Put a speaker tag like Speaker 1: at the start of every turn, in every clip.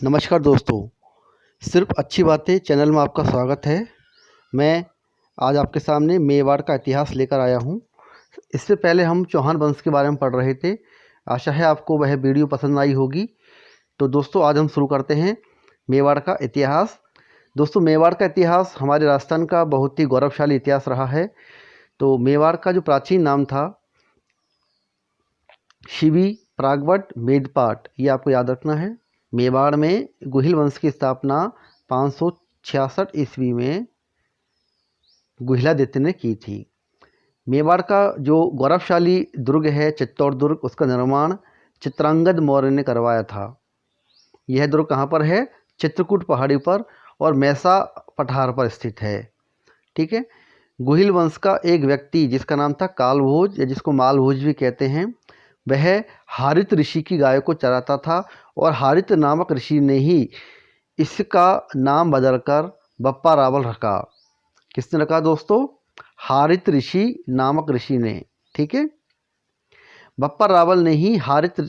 Speaker 1: नमस्कार दोस्तों, सिर्फ अच्छी बातें चैनल में आपका स्वागत है। मैं आज आपके सामने मेवाड़ का इतिहास लेकर आया हूं। इससे पहले हम चौहान वंश के बारे में पढ़ रहे थे। आशा है आपको वह वीडियो पसंद आई होगी। तो दोस्तों आज हम शुरू करते हैं मेवाड़ का इतिहास। दोस्तों मेवाड़ का इतिहास हमारे राजस्थान का बहुत ही गौरवशाली इतिहास रहा है। तो मेवाड़ का जो प्राचीन नाम था शिवी प्रागवट मेदपाट, ये आपको याद रखना है। मेवाड़ में गुहिल वंश की स्थापना 566 ईस्वी में गुहिलादित्य ने की थी। मेवाड़ का जो गौरवशाली दुर्ग है चित्तौड़ दुर्ग, उसका निर्माण चित्रांगद मौर्य ने करवाया था। यह दुर्ग कहाँ पर है? चित्रकूट पहाड़ी पर और मैसा पठार पर स्थित है। ठीक है। गुहिल वंश का एक व्यक्ति जिसका नाम था कालभोज या जिसको मालभोज भी कहते हैं, वह हारित ऋषि की गाय को चराता था और हारित नामक ऋषि ने ही इसका नाम बदलकर बप्पा रावल रखा। किसने रखा दोस्तों? हारित ऋषि नामक ऋषि ने। ठीक है। बप्पा रावल ने ही हारित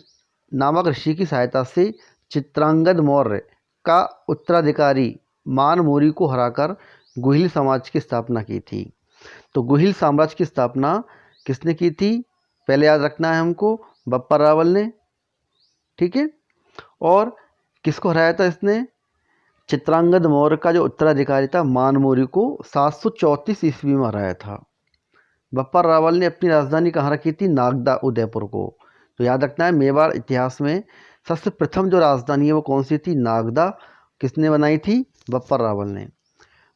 Speaker 1: नामक ऋषि की सहायता से चित्रांगद मौर्य का उत्तराधिकारी मानमोरी को हराकर गुहिल समाज की स्थापना की थी। तो गुहिल साम्राज्य की स्थापना किसने की थी? पहले याद रखना है हमको, बप्पा रावल ने। ठीक है। और किसको हराया था इसने? चित्रांगद मौर्य का जो उत्तराधिकारी था मानमोरी को 734 ईस्वी में हराया था। बप्पा रावल ने अपनी राजधानी कहाँ रखी थी? नागदा, उदयपुर को। तो याद रखना है मेवाड़ इतिहास में सबसे प्रथम जो राजधानी है वो कौन सी थी? नागदा। किसने बनाई थी? बप्पा रावल ने।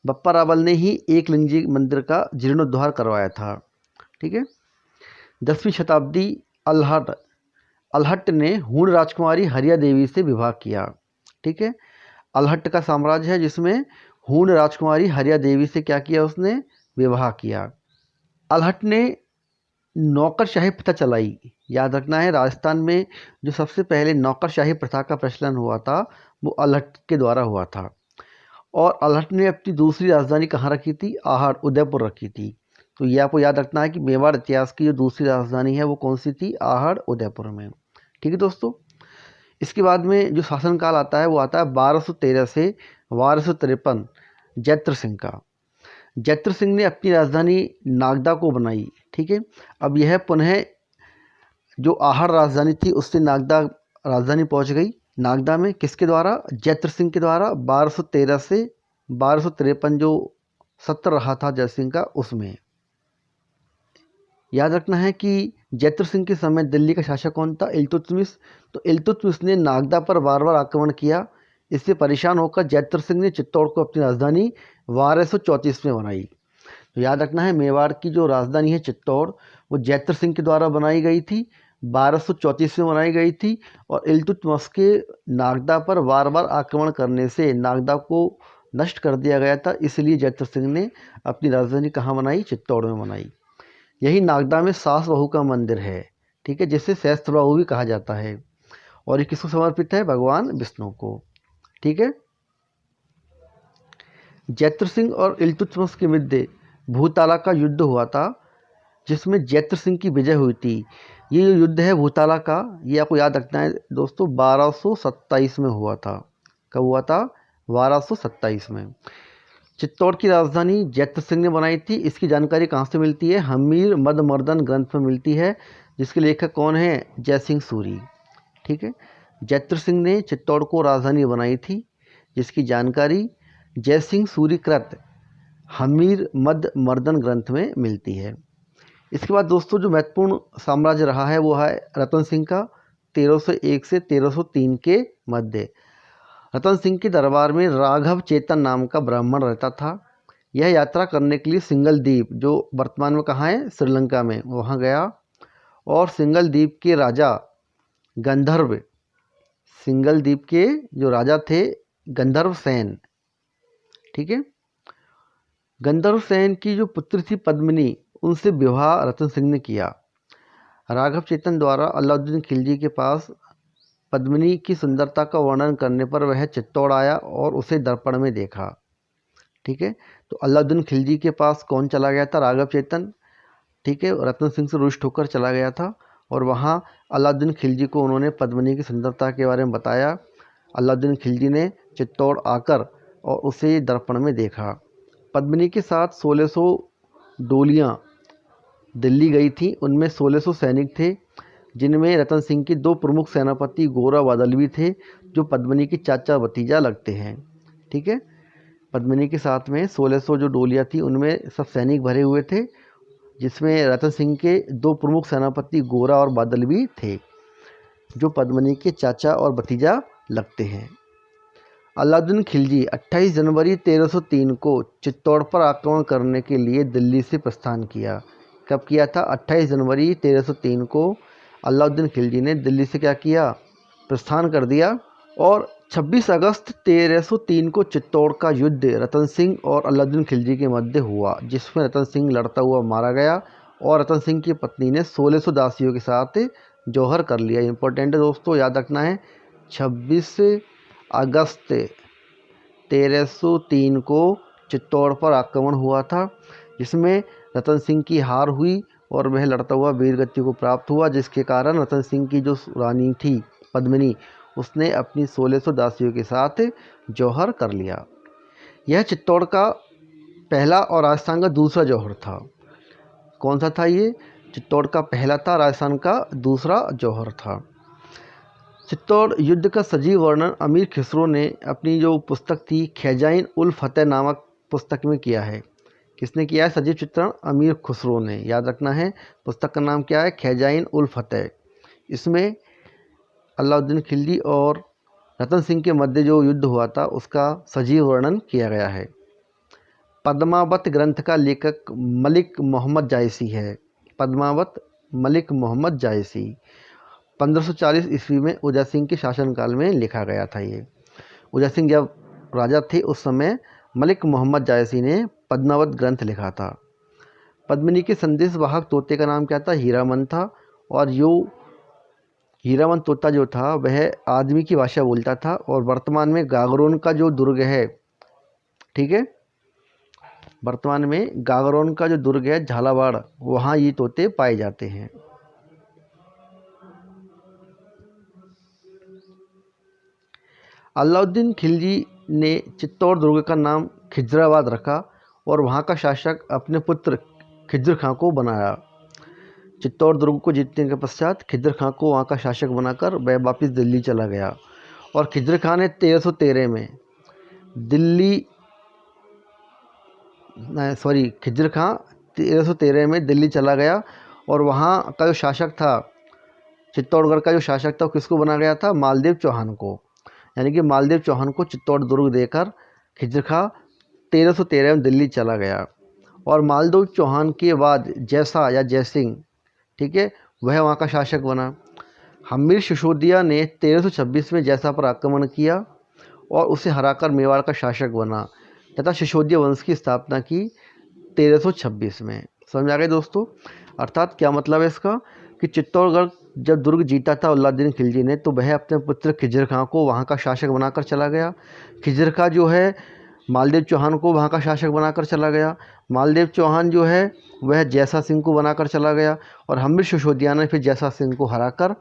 Speaker 1: बप्पा रावल ने ही एकलिंगजी मंदिर का जीर्णोद्धार करवाया था। ठीक है। 10वीं शताब्दी अलहट ने हूण राजकुमारी हरिया देवी से विवाह किया। ठीक है। अलहट का साम्राज्य है जिसमें हूण राजकुमारी हरिया देवी से क्या किया? उसने विवाह किया। अलहट ने नौकरशाही प्रथा चलाई। याद रखना है राजस्थान में जो सबसे पहले नौकरशाही प्रथा का प्रचलन हुआ था वो अलहट के द्वारा हुआ था। और अलहट ने अपनी दूसरी राजधानी कहाँ रखी थी? आहड़, उदयपुर रखी थी। तो ये आपको याद रखना है कि मेवाड़ इतिहास की जो दूसरी राजधानी है वो कौन सी थी? आहड़, उदयपुर में। ठीक है दोस्तों। इसके बाद में जो शासनकाल आता है वो आता है 1213 से 1253 जैत्र सिंह का। जैत्र सिंह ने अपनी राजधानी नागदा को बनाई। ठीक है। अब यह पुनः जो आहड़ राजधानी थी उससे नागदा राजधानी पहुंच गई। नागदा में किसके द्वारा? जैत्र सिंह के द्वारा 1213 से 1253 जो सत्र रहा था जय सिंह का, उसमें। याद रखना है कि जैत्र सिंह के समय दिल्ली का शासक कौन था? इल्तुतमिश। तो इल्तुतमिश ने नागदा पर बार बार आक्रमण किया। इससे परेशान होकर जैत्र सिंह ने चित्तौड़ को अपनी राजधानी 1234 में बनाई। तो याद रखना है मेवाड़ की जो राजधानी है चित्तौड़ वो जैत्र सिंह के द्वारा बनाई गई थी, 1234 में बनाई गई थी। और इल्तुतमिश के नागदा पर बार बार आक्रमण करने से नागदा को नष्ट कर दिया गया था, इसलिए जैत्र सिंह ने अपनी राजधानी कहाँ बनाई? चित्तौड़ में बनाई। यही नागदा में सास बहू का मंदिर है। ठीक है, जिसे सहस्त्र बाहु भी कहा जाता है। और ये किसको समर्पित है? भगवान विष्णु को। ठीक है। जैत्र सिंह और इल्तुतमिश के मध्य भूताला का युद्ध हुआ था जिसमें जैत्र सिंह की विजय हुई थी। ये जो युद्ध है भूताला का, ये आपको याद रखना है दोस्तों, 1227 में हुआ था। कब हुआ था? 1227 में। चित्तौड़ की राजधानी जैत्र सिंह ने बनाई थी। इसकी जानकारी कहाँ से मिलती है? हमीर मदमर्दन ग्रंथ में मिलती है, जिसके लेखक कौन है? जय सिंह सूरी। ठीक है। जैत्र सिंह ने चित्तौड़ को राजधानी बनाई थी, जिसकी जानकारी जय सिंह सूरी कृत हमीर मदमर्दन ग्रंथ में मिलती है। इसके बाद दोस्तों जो महत्वपूर्ण साम्राज्य रहा है वो है रतन सिंह का, 1301 से 1303 के मध्य। रतन सिंह के दरबार में राघव चेतन नाम का ब्राह्मण रहता था। यह यात्रा करने के लिए सिंगल द्वीप, जो वर्तमान में कहाँ है? श्रीलंका में, वहाँ गया। और सिंगल द्वीप के राजा गंधर्व, सिंगल द्वीप के जो राजा थे गंधर्व सेन। ठीक है। गंधर्व सेन की जो पुत्री थी पद्मिनी, उनसे विवाह रतन सिंह ने किया। राघव चेतन द्वारा अलाउद्दीन खिलजी के पास पद्मिनी की सुंदरता का वर्णन करने पर वह चित्तौड़ आया और उसे दर्पण में देखा। ठीक है। तो अलाउद्दीन खिलजी के पास कौन चला गया था? राघव चेतन। ठीक है। रतन सिंह से रुष्ट होकर चला गया था और वहाँ अलाउद्दीन खिलजी को उन्होंने पद्मिनी की सुंदरता के बारे में बताया। अलाउद्दीन खिलजी ने चित्तौड़ आकर और उसे दर्पण में देखा। पद्मिनी के साथ 1600 डोलियाँ दिल्ली गई थी। उनमें 1600 सैनिक थे, जिनमें रतन सिंह के 2 प्रमुख सेनापति गोरा बादल भी थे, जो पद्मिनी के चाचा भतीजा लगते हैं। ठीक है, पद्मिनी के साथ में 1600 जो डोलियाँ थी उनमें सब सैनिक भरे हुए थे, जिसमें रतन सिंह के 2 प्रमुख सेनापति गोरा और बादल भी थे, जो पद्मिनी के चाचा और भतीजा लगते हैं। अलाउद्दीन खिलजी 28 जनवरी 1303 को चित्तौड़ पर आक्रमण करने के लिए दिल्ली से प्रस्थान किया। कब किया था? 28 जनवरी 1303 को अलाउद्दीन खिलजी ने दिल्ली से क्या किया? प्रस्थान कर दिया। और 26 अगस्त 1303 को चित्तौड़ का युद्ध रतन सिंह और अलाउद्दीन खिलजी के मध्य हुआ, जिसमें रतन सिंह लड़ता हुआ मारा गया और रतन सिंह की पत्नी ने 1600 दासियों के साथ जौहर कर लिया। इंपॉर्टेंट है दोस्तों, याद रखना है। 26 अगस्त 1303 को चित्तौड़ पर आक्रमण हुआ था, जिसमें रतन सिंह की हार हुई और वह लड़ता हुआ वीरगति को प्राप्त हुआ, जिसके कारण रतन सिंह की जो रानी थी पद्मिनी, उसने अपनी 1600 दासियों के साथ जौहर कर लिया। यह चित्तौड़ का पहला और राजस्थान का दूसरा जौहर था। कौन सा था ये? चित्तौड़ का पहला था, राजस्थान का दूसरा जौहर था। चित्तौड़ युद्ध का सजीव वर्णन अमीर खुसरो ने अपनी जो पुस्तक थी खजाइन उल फतेह नामक पुस्तक में किया है। किसने किया है सजीव चित्रण? अमीर खुसरो ने। याद रखना है, पुस्तक का नाम क्या है? खजाइन उल फतेह। इसमें अलाउद्दीन खिलजी और रतन सिंह के मध्य जो युद्ध हुआ था उसका सजीव वर्णन किया गया है। पद्मावत ग्रंथ का लेखक मलिक मोहम्मद जायसी है। पद्मावत मलिक मोहम्मद जायसी 1540 ईस्वी में उदय सिंह के शासनकाल में लिखा गया था। ये उदय सिंह जब राजा थे उस समय मलिक मोहम्मद जायसी ने पद्मावत ग्रंथ लिखा था। पद्मिनी के संदेश वाहक तोते का नाम क्या था? हीरामन था। और जो हीरामन तोता जो था वह आदमी की भाषा बोलता था और वर्तमान में गागरोन का जो दुर्ग है, ठीक है, वर्तमान में गागरोन का जो दुर्ग है झालावाड़, वहाँ ये तोते पाए जाते हैं। अलाउद्दीन खिलजी ने चित्तौड़ दुर्ग का नाम खिजराबाद रखा और वहाँ का शासक अपने पुत्र खिज्र खां को बनाया। चित्तौड़ दुर्ग को जीतने के पश्चात खिज्र खां को वहाँ का शासक बनाकर वह वापस दिल्ली चला गया और खिज्र खां ने 1313 में खिज्र खां 1313 में दिल्ली चला गया और वहाँ का जो शासक था, चित्तौड़गढ़ का जो शासक था, किसको बना गया था? मालदेव चौहान को। यानी कि मालदेव चौहान को चित्तौड़ दुर्ग देकर खिज्र खां 1313 में दिल्ली चला गया और मालदेव चौहान के बाद जैसा या जयसिंह, ठीक है, वह वहाँ का शासक बना। हम्मीर सिसोदिया ने 1326 में जैसा पर आक्रमण किया और उसे हराकर मेवाड़ का शासक बना तथा सिसोदिया वंश की स्थापना की 1326 में। समझ आ गए दोस्तों? अर्थात क्या मतलब है इसका कि चित्तौड़गढ़ जब दुर्ग जीता था अलाउद्दीन खिलजी ने, तो वह अपने पुत्र खिज्र खां को वहाँ का शासक बनाकर चला गया। खिज्र खां जो है मालदेव चौहान को वहाँ का शासक बनाकर चला गया। मालदेव चौहान जो है वह जैसा सिंह को बनाकर चला गया और हम्मीर सिसोदिया ने फिर जैसा सिंह को हराकर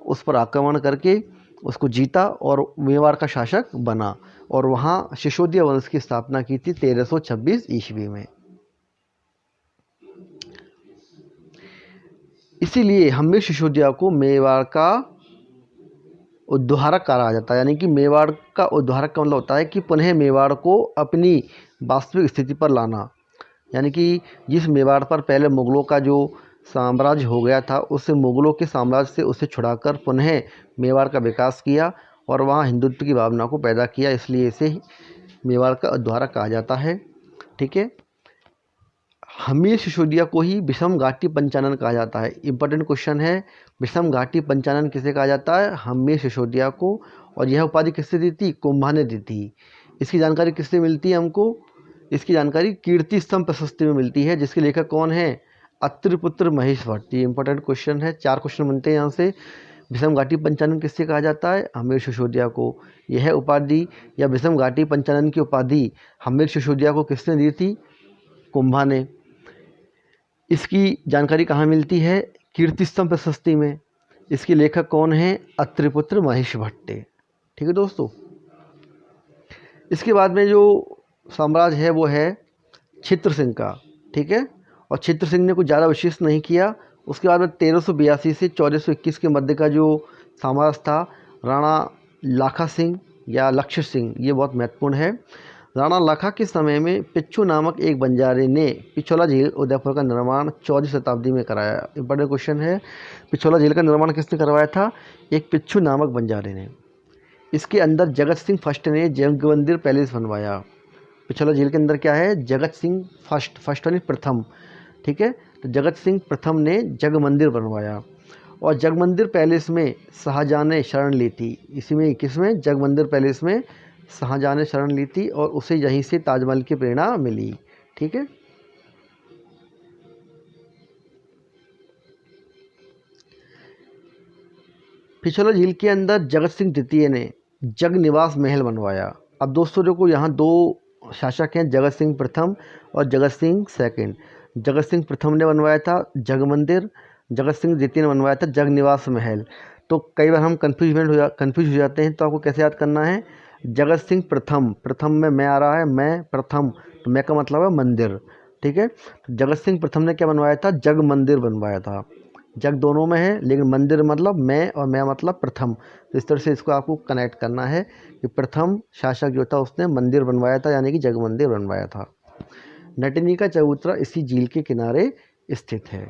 Speaker 1: उस पर आक्रमण करके उसको जीता और मेवाड़ का शासक बना और वहाँ सिसोदिया वंश की स्थापना की थी 1326 ईस्वी में। इसीलिए हम्मीर सिसोदिया को मेवाड़ का उद्धारक कहा जाता है। यानी कि मेवाड़ का उद्धारक का मतलब होता है कि पुनः मेवाड़ को अपनी वास्तविक स्थिति पर लाना। यानी कि जिस मेवाड़ पर पहले मुग़लों का जो साम्राज्य हो गया था, उस मुग़लों के साम्राज्य से उसे छुड़ाकर पुनः मेवाड़ का विकास किया और वहाँ हिंदुत्व की भावना को पैदा किया, इसलिए इसे मेवाड़ का उद्धारक कहा जाता है। ठीक है, हम्मीर सिसोदिया को ही विषम घाटी पंचानन कहा जाता है। इंपॉर्टेंट क्वेश्चन है, विषम घाटी पंचानन किसे कहा जाता है? हम्मीर सिसोदिया को। और यह उपाधि किससे दी थी? कुंभा ने दी थी। इसकी जानकारी किससे मिलती है हमको? इसकी जानकारी कीर्ति स्तंभ प्रशस्ति में मिलती है, जिसके लेखक कौन है? अत्रिपुत्र महेश भट्ट। ये इंपॉर्टेंट क्वेश्चन है, 4 क्वेश्चन बनते हैं यहाँ से। विषम घाटी पंचानन किससे कहा जाता है? हम्मीर सिसोदिया को। यह उपाधि या विषम घाटी पंचानन की उपाधि हम्मीर सिसोदिया को किसने दी थी? कुंभा ने। इसकी जानकारी कहाँ मिलती है? कीर्ति स्तंभ प्रशस्ति में। इसके लेखक कौन हैं? अत्रिपुत्र महेश भट्ट। ठीक है दोस्तों। इसके बाद में जो साम्राज्य है वो है छित्र सिंह का, ठीक है। और छित्र सिंह ने कुछ ज़्यादा विशेष नहीं किया। उसके बाद में 1382 से 1421 के मध्य का जो साम्राज्य था राणा लाखा सिंह या लक्ष्य सिंह, ये बहुत महत्वपूर्ण है। राणा लाखा के समय में पिच्चू नामक एक बंजारे ने पिछोला झील उदयपुर का निर्माण 14वीं शताब्दी में कराया। इंपॉर्टेंट क्वेश्चन है, पिछोला झील का निर्माण किसने करवाया था? एक पिच्चू नामक बंजारे ने। इसके अंदर जगत सिंह फर्स्ट ने जगमंदिर पैलेस बनवाया। पिछोला झील के अंदर क्या है? जगत सिंह फर्स्ट यानी प्रथम, ठीक है। तो जगत सिंह प्रथम ने जग मंदिर बनवाया और जग मंदिर पैलेस में शाहजहाँ ने शरण ली थी। इसी में किसमें? जग मंदिर पैलेस में शाहजहाँ ने शरण ली थी और उसे यहीं से ताजमहल की प्रेरणा मिली, ठीक है। पिछोला झील के अंदर जगत सिंह द्वितीय ने जग निवास महल बनवाया। अब दोस्तों देखो, यहाँ दो शासक हैं, जगत सिंह प्रथम और जगत सिंह सेकंड। जगत सिंह प्रथम ने बनवाया था जग मंदिर, जगत सिंह द्वितीय ने बनवाया था जग निवास महल। तो कई बार हम कन्फ्यूज हो जाते हैं, तो आपको कैसे याद करना है? जगत सिंह प्रथम, प्रथम में मैं आ रहा है, मैं प्रथम, तो मैं का मतलब है मंदिर, ठीक है। तो जगत सिंह प्रथम ने क्या बनवाया था? जग मंदिर बनवाया था। जग दोनों में है लेकिन मंदिर मतलब मैं और मैं मतलब प्रथम। तो इस तरह से इसको आपको कनेक्ट करना है कि प्रथम शासक जो था उसने मंदिर बनवाया था, यानी कि जग मंदिर बनवाया था। नटनी का चबूतरा इसी झील के किनारे स्थित है।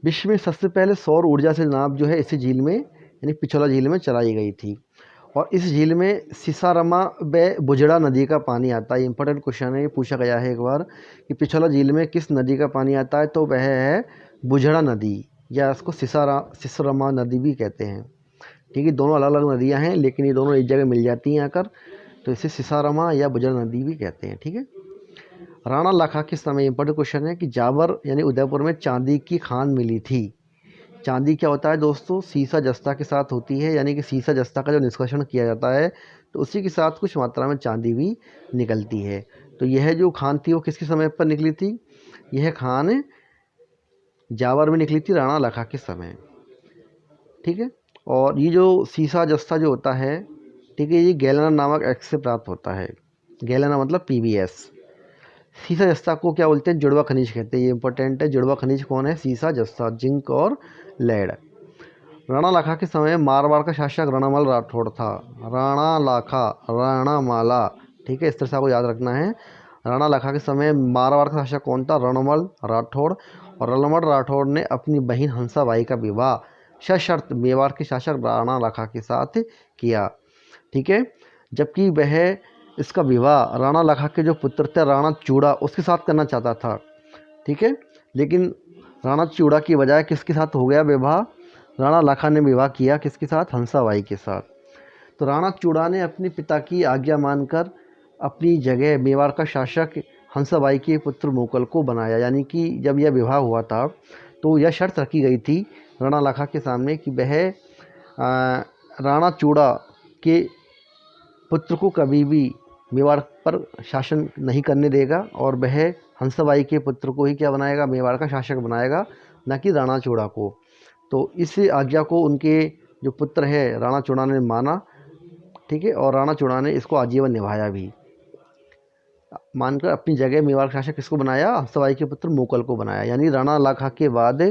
Speaker 1: विश्व में सबसे पहले सौर ऊर्जा से नाव जो है इसी झील में यानी पिछोला झील में चलाई गई थी। और इस झील में सिसारमा व बुजड़ा नदी का पानी आता है। इंपॉर्टेंट क्वेश्चन है, ये पूछा गया है एक बार कि पिछोला झील में किस नदी का पानी आता है, तो वह है बुजड़ा नदी या इसको सिसरमा नदी भी कहते हैं, ठीक है। दोनों अलग अलग नदियां हैं लेकिन ये दोनों एक जगह मिल जाती हैं आकर, तो इसे सिसारमा या बुजड़ा नदी भी कहते हैं, ठीक है। राणा लाखा के समय, इंपॉर्टेंट क्वेश्चन है कि जावर यानी उदयपुर में चांदी की खान मिली थी। चांदी क्या होता है दोस्तों? सीसा जस्ता के साथ होती है, यानी कि सीसा जस्ता का जो निष्कर्षण किया जाता है तो उसी के साथ कुछ मात्रा में चांदी भी निकलती है। तो यह जो खान थी वो किसके समय पर निकली थी? यह खान जावर में निकली थी राणा लाखा के समय, ठीक है। और ये जो सीसा जस्ता जो होता है, ठीक है, ये गैलेना नामक एक्स से प्राप्त होता है। गैलेना मतलब PbS। सीसा जस्ता को क्या बोलते हैं? जुड़वा खनिज कहते हैं। ये इंपॉर्टेंट है, जुड़वा खनिज कौन है? सीसा जस्ता, जिंक और लेड। राणा लाखा के समय मारवाड़ का शासक रणमल राठौड़ था। राणा लाखा, राणा माला, ठीक है, इस तरह से आपको याद रखना है। राणा लाखा के समय मारवाड़ का शासक कौन था? रणमल राठौड़। और रणमल राठौड़ ने अपनी बहन हंसाबाई का विवाह सशर्त मेवाड़ के शासक राणा लाखा के साथ किया, ठीक है। जबकि वह इसका विवाह राणा लाखा के जो पुत्र थे राणा चूड़ा उसके साथ करना चाहता था, ठीक है। लेकिन राणा चूड़ा की बजाय किसके साथ हो गया विवाह? राणा लाखा ने विवाह किया किसके साथ? हंसाबाई के साथ। तो राणा चूड़ा ने अपने पिता की आज्ञा मानकर अपनी जगह मेवाड़ का शासक हंसाबाई के पुत्र मोकल को बनाया। यानी कि जब यह विवाह हुआ था तो यह शर्त रखी गई थी राणा लाखा के सामने कि वह राणा चूड़ा के पुत्र को कभी भी मेवाड़ पर शासन नहीं करने देगा और वह हंसाबाई के पुत्र को ही क्या बनाएगा? मेवाड़ का शासक बनाएगा, न कि राणा चूड़ा को। तो इस आज्ञा को उनके जो पुत्र है राणा चूड़ा ने माना, ठीक है। और राणा चूड़ा ने इसको आजीवन निभाया भी, मानकर अपनी जगह मेवाड़ का शासक किसको बनाया? हंसाबाई के पुत्र मोकल को बनाया। यानी राणा लाखा के बाद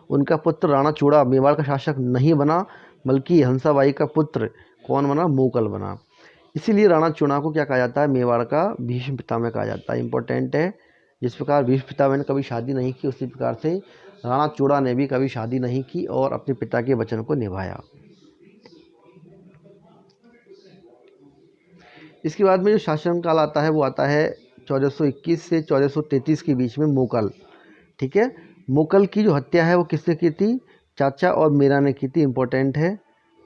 Speaker 1: उनका पुत्र राणा चूड़ा मेवाड़ का शासक नहीं बना, बल्कि हंसाबाई का पुत्र कौन बना? मोकल बना। इसीलिए राणा चूड़ा को क्या कहा जाता है? मेवाड़ का भीष्म पितामह कहा जाता है। इंपॉर्टेंट है, जिस प्रकार भीष्म पितामह ने कभी शादी नहीं की उसी प्रकार से राणा चूड़ा ने भी कभी शादी नहीं की और अपने पिता के वचन को निभाया। इसके बाद में जो शासनकाल आता है वो आता है 1421 से 1433 के बीच में मोकल, ठीक है। मोकल की जो हत्या है वो किसने की थी? चाचा और मीरा ने की थी। इंपॉर्टेंट है,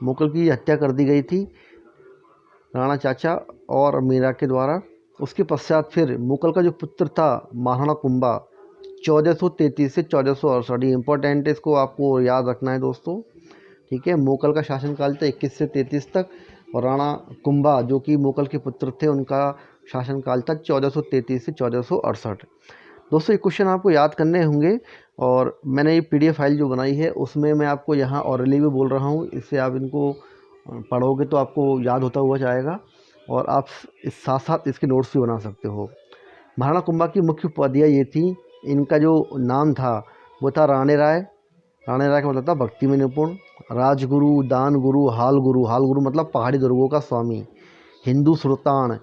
Speaker 1: मोकल की हत्या कर दी गई थी राणा चाचा और मीरा के द्वारा। उसके पश्चात फिर मुगल का जो पुत्र था महाराणा कुंभा 1433 से 1468, इंपॉर्टेंट है, इसको आपको याद रखना है दोस्तों, ठीक है। मुगल का शासनकाल था 21 से 33 तक और राणा कुंभा जो कि मुगल के पुत्र थे उनका शासनकाल था 1433 से 1468। दोस्तों ये क्वेश्चन आपको याद करने होंगे और मैंने ये PDF फाइल जो बनाई है उसमें मैं आपको यहाँ ऑरली भी बोल रहा हूँ, इससे आप इनको पढ़ोगे तो आपको याद होता हुआ जाएगा और आप इस साथ साथ इसके नोट्स भी बना सकते हो। महाराणा कुंभा की मुख्य उपाधियाँ ये थी, इनका जो नाम था वो था राणे राय। राणे राय का मतलब था भक्ति में निपुण, राजगुरु, दान गुरु, हाल गुरु। हाल गुरु मतलब पहाड़ी दुर्गों का स्वामी, हिंदू सुल्तान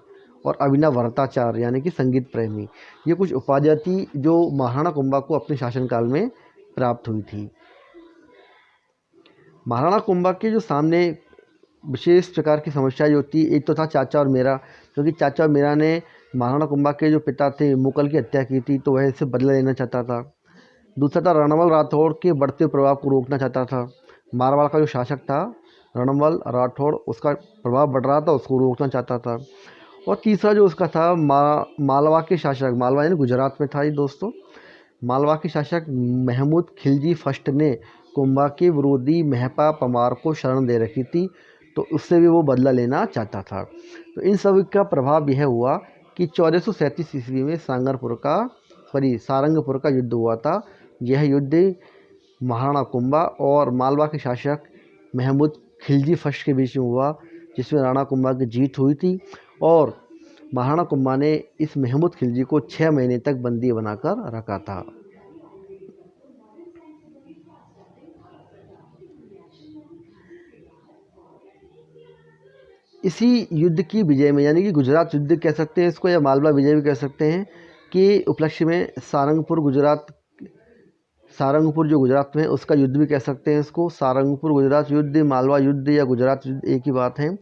Speaker 1: और अभिनव भट्टाचार्य यानी कि संगीत प्रेमी। ये कुछ उपाधियाँ थी जो महाराणा कुंभा को अपने शासनकाल में प्राप्त हुई थी। महाराणा कुंभा के जो सामने विशेष प्रकार की समस्या जो थी, एक तो था चाचा और मेरा, क्योंकि चाचा और मेरा ने महाराणा कुंभा के जो पिता थे मुगल की हत्या की थी, तो वह इससे बदला लेना चाहता था। दूसरा था रणवल राठौड़ के बढ़ते प्रभाव को रोकना चाहता था। मारवाड़ का जो शासक था रणवल राठौड़, उसका प्रभाव बढ़ रहा था, उसको रोकना चाहता था। और तीसरा जो उसका था मालवा के शासक, मालवा यानी गुजरात में था ये दोस्तों, मालवा के शासक महमूद खिलजी फर्स्ट ने कुंभा के विरोधी महपा पमार को शरण दे रखी थी, तो उससे भी वो बदला लेना चाहता था। तो इन सब का प्रभाव यह हुआ कि 1437 ईस्वी में सारंगपुर का युद्ध हुआ था। यह युद्ध महाराणा कुंभा और मालवा के शासक महमूद खिलजी फर्स्ट के बीच में हुआ, जिसमें राणा कुंभा की जीत हुई थी और महाराणा कुंभा ने इस महमूद खिलजी को 6 महीने तक बंदी बनाकर रखा था। इसी युद्ध की विजय में, यानी कि गुजरात युद्ध कह सकते हैं इसको या मालवा विजय भी कह सकते हैं, कि उपलक्ष्य में सारंगपुर जो गुजरात में है उसका युद्ध भी कह सकते हैं इसको। सारंगपुर गुजरात युद्ध, मालवा युद्ध या गुजरात युद्ध एक ही बात है।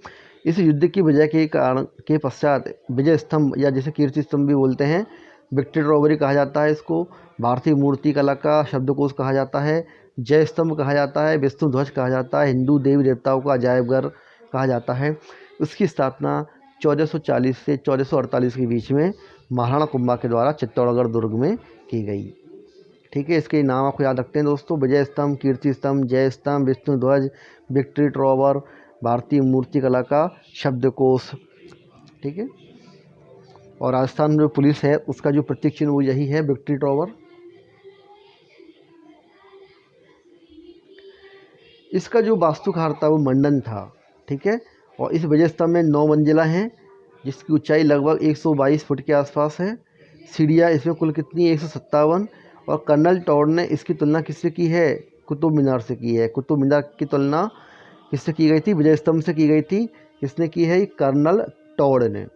Speaker 1: इस युद्ध की विजय के कारण के पश्चात विजय स्तंभ या जिसे कीर्ति स्तंभ भी बोलते हैं, विक्ट्री रॉबरी कहा जाता है इसको, भारतीय मूर्ति कला का शब्दकोश कहा जाता है, जय स्तंभ कहा जाता है, विष्णु ध्वज कहा जाता है, हिंदू देवी देवताओं का अजायबघर कहा जाता है। उसकी स्थापना 1440 से 1448 के बीच में महाराणा कुंभा के द्वारा चित्तौड़गढ़ दुर्ग में की गई। ठीक है, इसके नाम आपको याद रखते हैं दोस्तों, विजय स्तंभ, कीर्ति स्तंभ, जय स्तंभ, विष्णु ध्वज, विक्ट्री टॉवर, भारतीय मूर्ति कला का शब्दकोश। ठीक है, और राजस्थान में जो पुलिस है उसका जो प्रतीक चिन्ह वो यही है, विक्ट्री टॉवर। इसका जो वास्तुकार था वो मंडन था। ठीक है, और इस विजय स्तंभ में 9 मंजिला हैं, जिसकी ऊंचाई लगभग 122 फुट के आसपास है। सीढ़ियाँ इसमें कुल कितनी है, 157। और कर्नल टॉड ने इसकी तुलना किससे की है, कुतुब मीनार से की है। कुतुब मीनार की तुलना किससे की गई थी, विजय स्तंभ से की गई थी। किसने की है, कर्नल टॉड ने।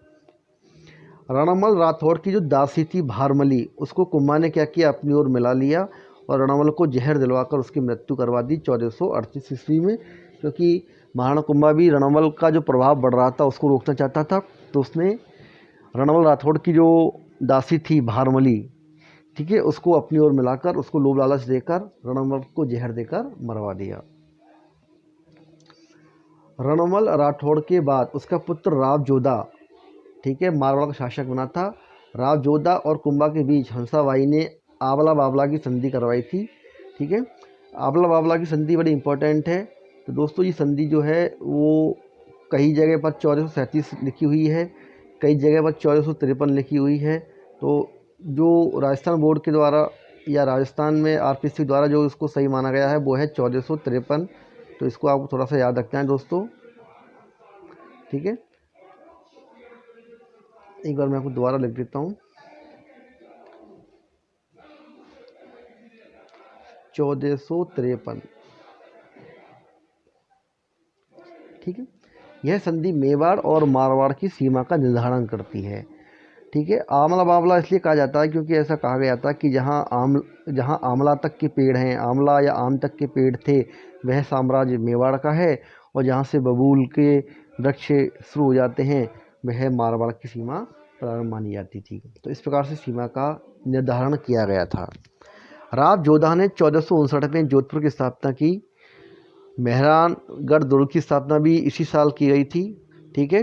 Speaker 1: रणमल राठौड़ की जो दासी थी भारमली, उसको कुंभा ने क्या किया, अपनी ओर मिला लिया और रणमल को जहर दिलवाकर उसकी मृत्यु करवा दी 1438 ईस्वी में। क्योंकि महाराणा कुंभा भी रणमल का जो प्रभाव बढ़ रहा था उसको रोकना चाहता था, तो उसने रणमल राठौड़ की जो दासी थी भारमली, ठीक है, उसको अपनी ओर मिलाकर उसको लोभ लालच देकर रणमल को जहर देकर मरवा दिया। रणमल राठौड़ के बाद उसका पुत्र राव जोधा, ठीक है, मारवाड़ का शासक बना था। राव जोधा और कुंभा के बीच हंसाबाई ने आंवला बावला की संधि करवाई थी। ठीक है, आंवला बावला की संधि बड़ी इंपॉर्टेंट है। तो दोस्तों ये संधि जो है वो कई जगह पर 1437 लिखी हुई है, कई जगह पर 1453 लिखी हुई है। तो जो राजस्थान बोर्ड के द्वारा या राजस्थान में आरपीसी द्वारा जो इसको सही माना गया है वो है 1453। तो इसको आप थोड़ा सा याद रखते हैं दोस्तों। ठीक है, एक बार मैं आपको दोबारा लिख देता हूँ, 1453। ठीक है, यह संधि मेवाड़ और मारवाड़ की सीमा का निर्धारण करती है। ठीक है, आंवला बावला इसलिए कहा जाता है क्योंकि ऐसा कहा गया था कि जहाँ आंवला तक के पेड़ हैं, आंवला या आम तक के पेड़ थे, वह साम्राज्य मेवाड़ का है, और जहाँ से बबूल के वृक्ष शुरू हो जाते हैं वह मारवाड़ की सीमा प्रारंभ मानी जाती थी। तो इस प्रकार से सीमा का निर्धारण किया गया था। राव जोधा ने 1459 में जोधपुर की स्थापना की। मेहरानगढ़ दुर्ग की स्थापना भी इसी साल की गई थी। ठीक है,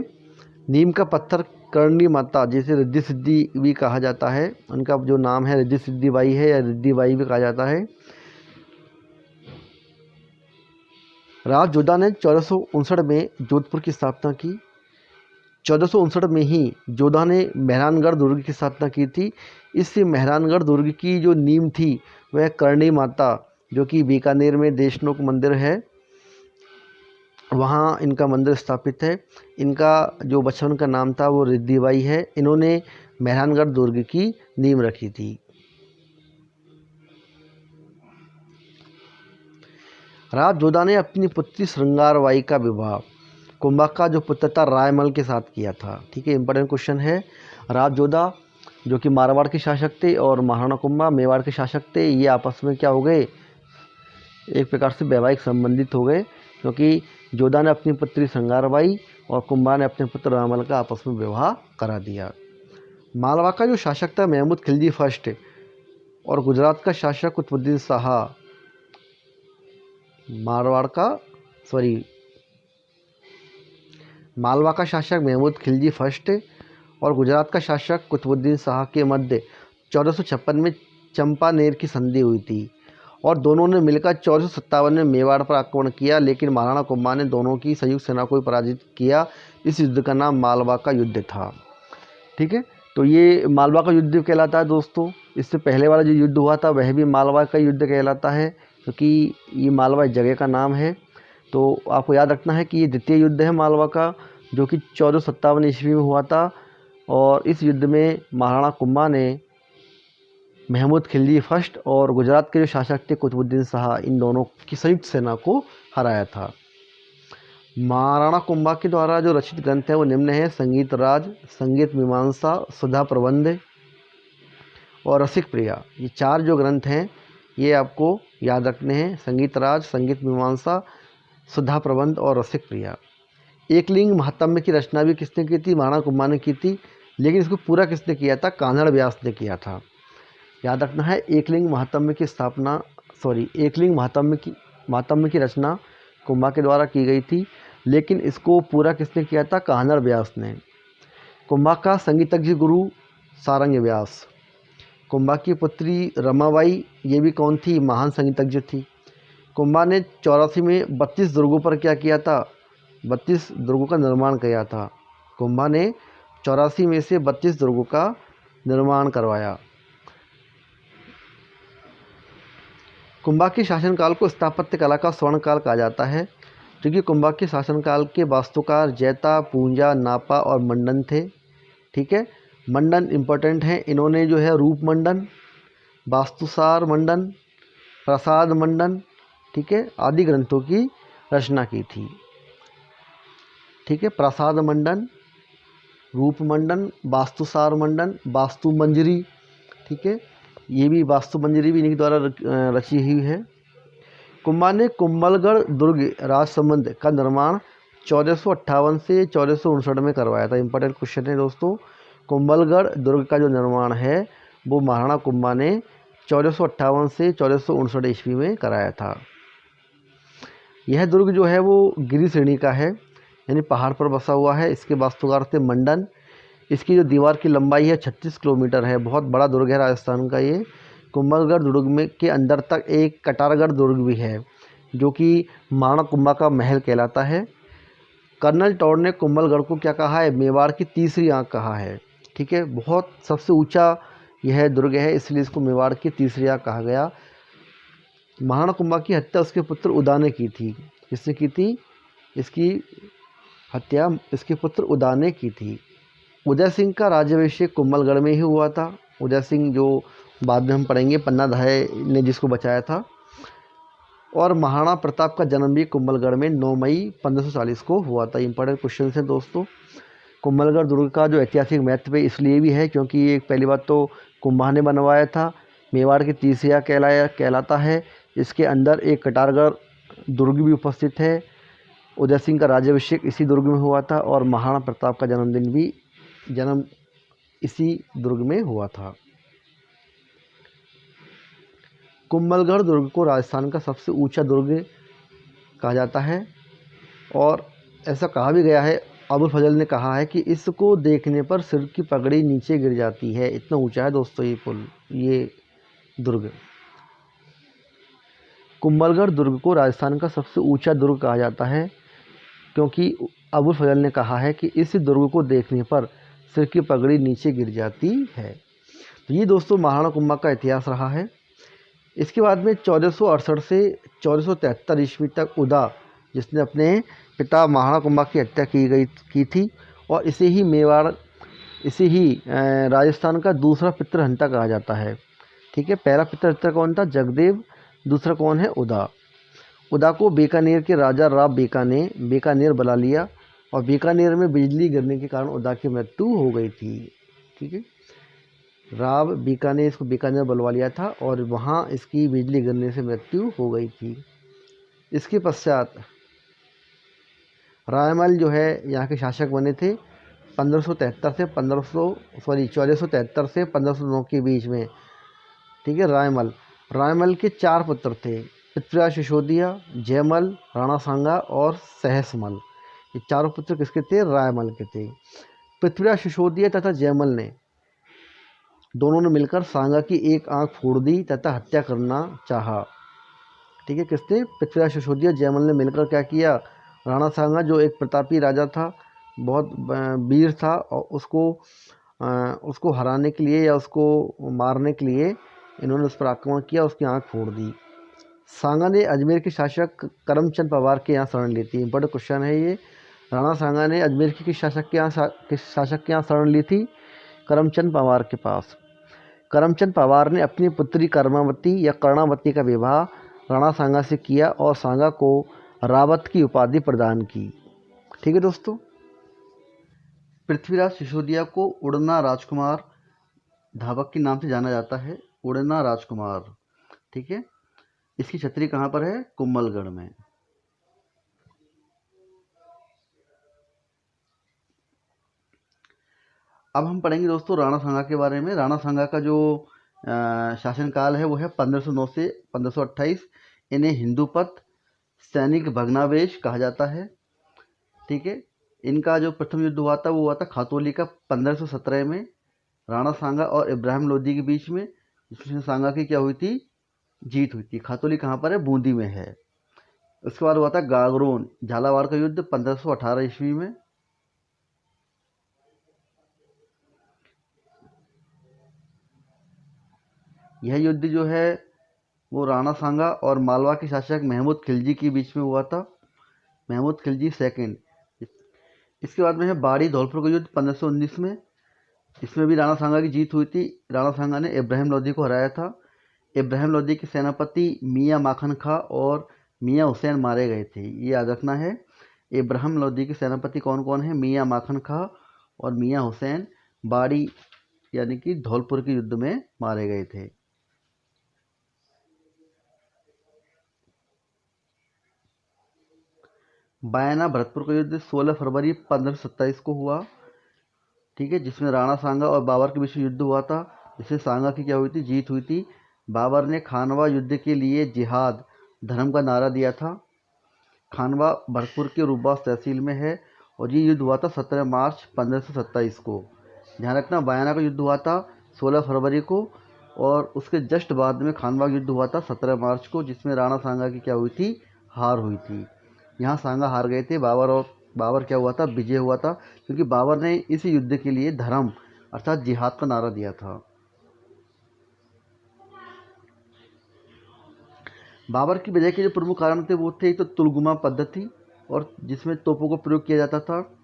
Speaker 1: नीम का पत्थर करणी माता, जिसे रिद्धि सिद्धि भी कहा जाता है, उनका जो नाम है रिद्धि सिद्धि बाई है या रिद्धि बाई भी कहा जाता है। राव जोधा ने 1459 में जोधपुर की स्थापना की। 1459 में ही जोधा ने मेहरानगढ़ दुर्ग की स्थापना की थी। इस मेहरानगढ़ दुर्ग की जो नींव थी वह करणी माता, जो कि बीकानेर में देशनोक मंदिर है, वहाँ इनका मंदिर स्थापित है। इनका जो बचपन का नाम था वो रिद्धिबाई है। इन्होंने मेहरानगढ़ दुर्ग की नींव रखी थी। राज जोधा ने अपनी पुत्री श्रृंगारबाई का विवाह कुंभक का जो पुत्र था रायमल के साथ किया था। ठीक है, इंपॉर्टेंट क्वेश्चन है। राज जोधा जो कि मारवाड़ के शासक थे और महाराणा कुंभा मेवाड़ के शासक थे, ये आपस में क्या हो गए, एक प्रकार से वैवाहिक संबंधित हो गए, क्योंकि जोधा ने अपनी पुत्री श्रृंगारबाई और कुंभा ने अपने पुत्र रामल का आपस में विवाह करा दिया। मालवा का जो शासक था महमूद खिलजी फर्स्ट और गुजरात का शासक कुतुबुद्दीन शाह, मालवा का शासक महमूद खिलजी फर्स्ट और गुजरात का शासक कुतुबुद्दीन शाह के मध्य 1456 में चंपानेर की संधि हुई थी और दोनों ने मिलकर 1457 में मेवाड़ पर आक्रमण किया, लेकिन महाराणा कुंभा ने दोनों की संयुक्त सेना को पराजित किया। इस युद्ध का नाम मालवा का युद्ध था। ठीक है, तो ये मालवा का युद्ध कहलाता है दोस्तों। इससे पहले वाला जो युद्ध हुआ था वह भी मालवा का युद्ध कहलाता है, क्योंकि ये मालवा इस जगह का नाम है। तो आपको याद रखना है कि ये द्वितीय युद्ध है मालवा का, जो कि 1457 ईस्वी में हुआ था और इस युद्ध में महाराणा कुंभा ने महमूद खिलजी फर्स्ट और गुजरात के जो शासक थे कुतुबुद्दीन शाह, इन दोनों की संयुक्त सेना को हराया था। महाराणा कुंभा के द्वारा जो रचित ग्रंथ है वो निम्न है: संगीत राज, संगीत मीमांसा, सुधा प्रबंध और रसिक प्रिया। ये चार जो ग्रंथ हैं ये आपको याद रखने हैं: संगीत राज, संगीत मीमांसा, सुधा प्रबंध और रसिक प्रिया। एकलिंग महात्म्य की रचना भी किसने की थी? महाराणा कुंभा ने की थी, लेकिन इसको पूरा किसने किया था? कान्हड़ व्यास ने किया था। याद रखना है, एकलिंग महात्म्य की रचना कुंभा के द्वारा की गई थी, लेकिन इसको पूरा किसने किया था? कान्हड़ व्यास ने। कुंभा का संगीतज्ञ गुरु सारंग व्यास। कुंभा की पुत्री रमाबाई, ये भी कौन थी? महान संगीतज्ञ थी। कुंभा ने 84 में 32 दुर्गों पर क्या किया था? 32 दुर्गों का निर्माण किया था। कुंभा ने 84 में से 32 दुर्गों का निर्माण करवाया। कुंभा के शासनकाल को स्थापत्य कला का स्वर्णकाल कहा जाता है, क्योंकि कुंभा के शासनकाल के वास्तुकार जैता, पूंजा, नापा और मंडन थे। ठीक है, मंडन इम्पोर्टेंट है। इन्होंने जो है रूप मंडन, वास्तुसार मंडन, प्रसाद मंडन, ठीक है, आदि ग्रंथों की रचना की थी। ठीक है, प्रसाद मंडन, रूप मंडन, वास्तुसार मंडन, वास्तु मंजरी। ठीक है, ये भी वास्तु मंजरी भी इन्हीं के द्वारा रची हुई है। कुंभा ने कुंभलगढ़ दुर्ग राजसमंद का निर्माण 1458 से 1459 में करवाया था। इंपॉर्टेंट क्वेश्चन है दोस्तों। कुंभलगढ़ दुर्ग का जो निर्माण है वो महाराणा कुंभा ने 1458 से 1459 ईस्वी में कराया था। यह दुर्ग जो है वो गिरि श्रेणी का है, यानी पहाड़ पर बसा हुआ है। इसके वास्तुकार थे मंडन। इसकी जो दीवार की लंबाई है 36 किलोमीटर है। बहुत बड़ा दुर्ग है राजस्थान का ये। कुंभलगढ़ दुर्ग में के अंदर तक एक कटारगढ़ दुर्ग भी है, जो कि महाराणा कुंभा का महल कहलाता है। कर्नल टॉड ने कुंभलगढ़ को क्या कहा है? मेवाड़ की तीसरी आंख कहा है। ठीक है, बहुत सबसे ऊंचा यह दुर्ग है, इसलिए इसको मेवाड़ की तीसरी आंख कहा गया। महाराणा कुंभा की हत्या उसके पुत्र उदा ने की थी। किसने की थी? इसकी हत्या इसके पुत्र उदा ने की थी। उदय सिंह का राज्याभिषेक कुंभलगढ़ में ही हुआ था। उदय सिंह जो बाद में हम पढ़ेंगे, पन्ना धाय ने जिसको बचाया था। और महाराणा प्रताप का जन्म भी कुंभलगढ़ में 9 मई 1540 को हुआ था। इंपॉर्टेंट क्वेश्चन है दोस्तों। कुंभलगढ़ दुर्ग का जो ऐतिहासिक महत्व है इसलिए भी है क्योंकि ये पहली बात तो कुंभा ने बनवाया था। मेवाड़ की तीसरा कहलाता है। इसके अंदर एक कटारगढ़ दुर्ग भी उपस्थित है। उदय सिंह का राज्याभिषेक इसी दुर्ग में हुआ था और महाराणा प्रताप का जन्म इसी दुर्ग में हुआ था। कुंभलगढ़ दुर्ग को राजस्थान का सबसे ऊंचा दुर्ग कहा जाता है और ऐसा कहा भी गया है, अबुल फजल ने कहा है कि इसको देखने पर सिर की पगड़ी नीचे गिर जाती है, इतना ऊंचा है दोस्तों ये दुर्ग। कुंभलगढ़ दुर्ग को राजस्थान का सबसे ऊंचा दुर्ग कहा जाता है क्योंकि अबुल फजल ने कहा है कि इस दुर्ग को देखने पर सिर की पगड़ी नीचे गिर जाती है। तो ये दोस्तों महाराणा कुंभा का इतिहास रहा है। इसके बाद में 1468 से 1473 ईस्वी तक उदा जिसने अपने पिता महाराणा कुंभा की हत्या की थी। और इसे ही राजस्थान का दूसरा पितृहंता कहा जाता है। ठीक है, पहला पितृहंता कौन था? जगदेव। दूसरा कौन है? उदा। उदा को बीकानेर के राजा राव बेका ने बीकानेर बुला लिया और बीकानेर में बिजली गिरने के कारण उदा की मृत्यु हो गई थी। ठीक है, राव बीका ने इसको बीकानेर बुलवा लिया था और वहाँ इसकी बिजली गिरने से मृत्यु हो गई थी। इसके पश्चात रायमल जो है यहाँ के शासक बने थे 1573 से 1473 से 1509 के बीच में। ठीक है, रायमल के 4 पुत्र थे, पृथ्वीराज सिसोदिया, जयमल, राणा सांगा और सहसमल। ये चारों पुत्र किसके थे? रायमल के थे। पृथ्वीराज सिसोदिया तथा जयमल ने दोनों ने मिलकर सांगा की एक आंख फोड़ दी तथा हत्या करना चाहा। ठीक है, किसने? पृथ्वीराज सिसोदिया जयमल ने मिलकर क्या किया? राणा सांगा जो एक प्रतापी राजा था, बहुत वीर था, और उसको हराने के लिए या उसको मारने के लिए इन्होंने उस पर आक्रमण किया, उसकी आंख फोड़ दी। सांगा ने अजमेर के शासक करमचंद पवार के यहाँ शरण ली थी। बड़ा क्वेश्चन है ये। राणा सांगा ने अजमेर के किस शासक के यहाँ शरण ली थी? करमचंद पवार के पास। करमचंद पवार ने अपनी पुत्री कर्मावती या कर्णावती का विवाह राणा सांगा से किया और सांगा को रावत की उपाधि प्रदान की। ठीक है दोस्तों, पृथ्वीराज सिसोदिया को उड़ना राजकुमार धावक के नाम से जाना जाता है। उड़ना राजकुमार। ठीक है, इसकी छतरी कहाँ पर है? कुंभलगढ़ में। अब हम पढ़ेंगे दोस्तों राणा सांगा के बारे में। राणा सांगा का जो शासनकाल है वो है 1509 से 1528। इन्हें हिंदूपत सैनिक भग्नावेश कहा जाता है। ठीक है, इनका जो प्रथम युद्ध हुआ था वो हुआ था खातौली का 1517 में राणा सांगा और इब्राहिम लोदी के बीच में, जिसमें सांगा की क्या हुई थी? जीत हुई थी। खातौली कहाँ पर है? बूंदी में है। उसके बाद हुआ था गागरोन झालावाड़ का युद्ध 1518 ईस्वी में। यह युद्ध जो है वो राणा सांगा और मालवा के शासक महमूद खिलजी के बीच में हुआ था। महमूद खिलजी सेकंड। इसके बाद में है बाड़ी धौलपुर का युद्ध 1519 में। इसमें भी राणा सांगा की जीत हुई थी। राणा सांगा ने इब्राहिम लोदी को हराया था। इब्राहिम लोदी के सेनापति मियाँ माखन खां और मियाँ हुसैन मारे गए थे। ये याद रखना है। इब्राहिम लोदी के सेनापति कौन कौन है? मियाँ माखन खां और मियाँ हुसैन बाड़ी यानी कि धौलपुर के युद्ध में मारे गए थे। बयाना भरतपुर का युद्ध 16 फरवरी 1527 को हुआ। ठीक है, जिसमें राणा सांगा और बाबर के बीच में युद्ध हुआ था, जिसमें सांगा की क्या हुई थी? जीत हुई थी। बाबर ने खानवा युद्ध के लिए जिहाद धर्म का नारा दिया था। खानवा भरतपुर के रूबास तहसील में है और ये युद्ध हुआ था 17 मार्च 1527 को। ध्यान रखना, बयाना का युद्ध हुआ था 16 फरवरी को और उसके जस्ट बाद में खानवा युद्ध हुआ था 17 मार्च को, जिसमें राणा सांगा की क्या हुई थी? हार हुई थी। यहाँ सांगा हार गए थे। बाबर क्या हुआ था? विजय हुआ था, क्योंकि बाबर ने इस युद्ध के लिए धर्म अर्थात जिहाद का नारा दिया था। बाबर की विजय के जो प्रमुख कारण थे वो थे एक तो तुलगुमा पद्धति और जिसमें तोपों को प्रयोग किया जाता था।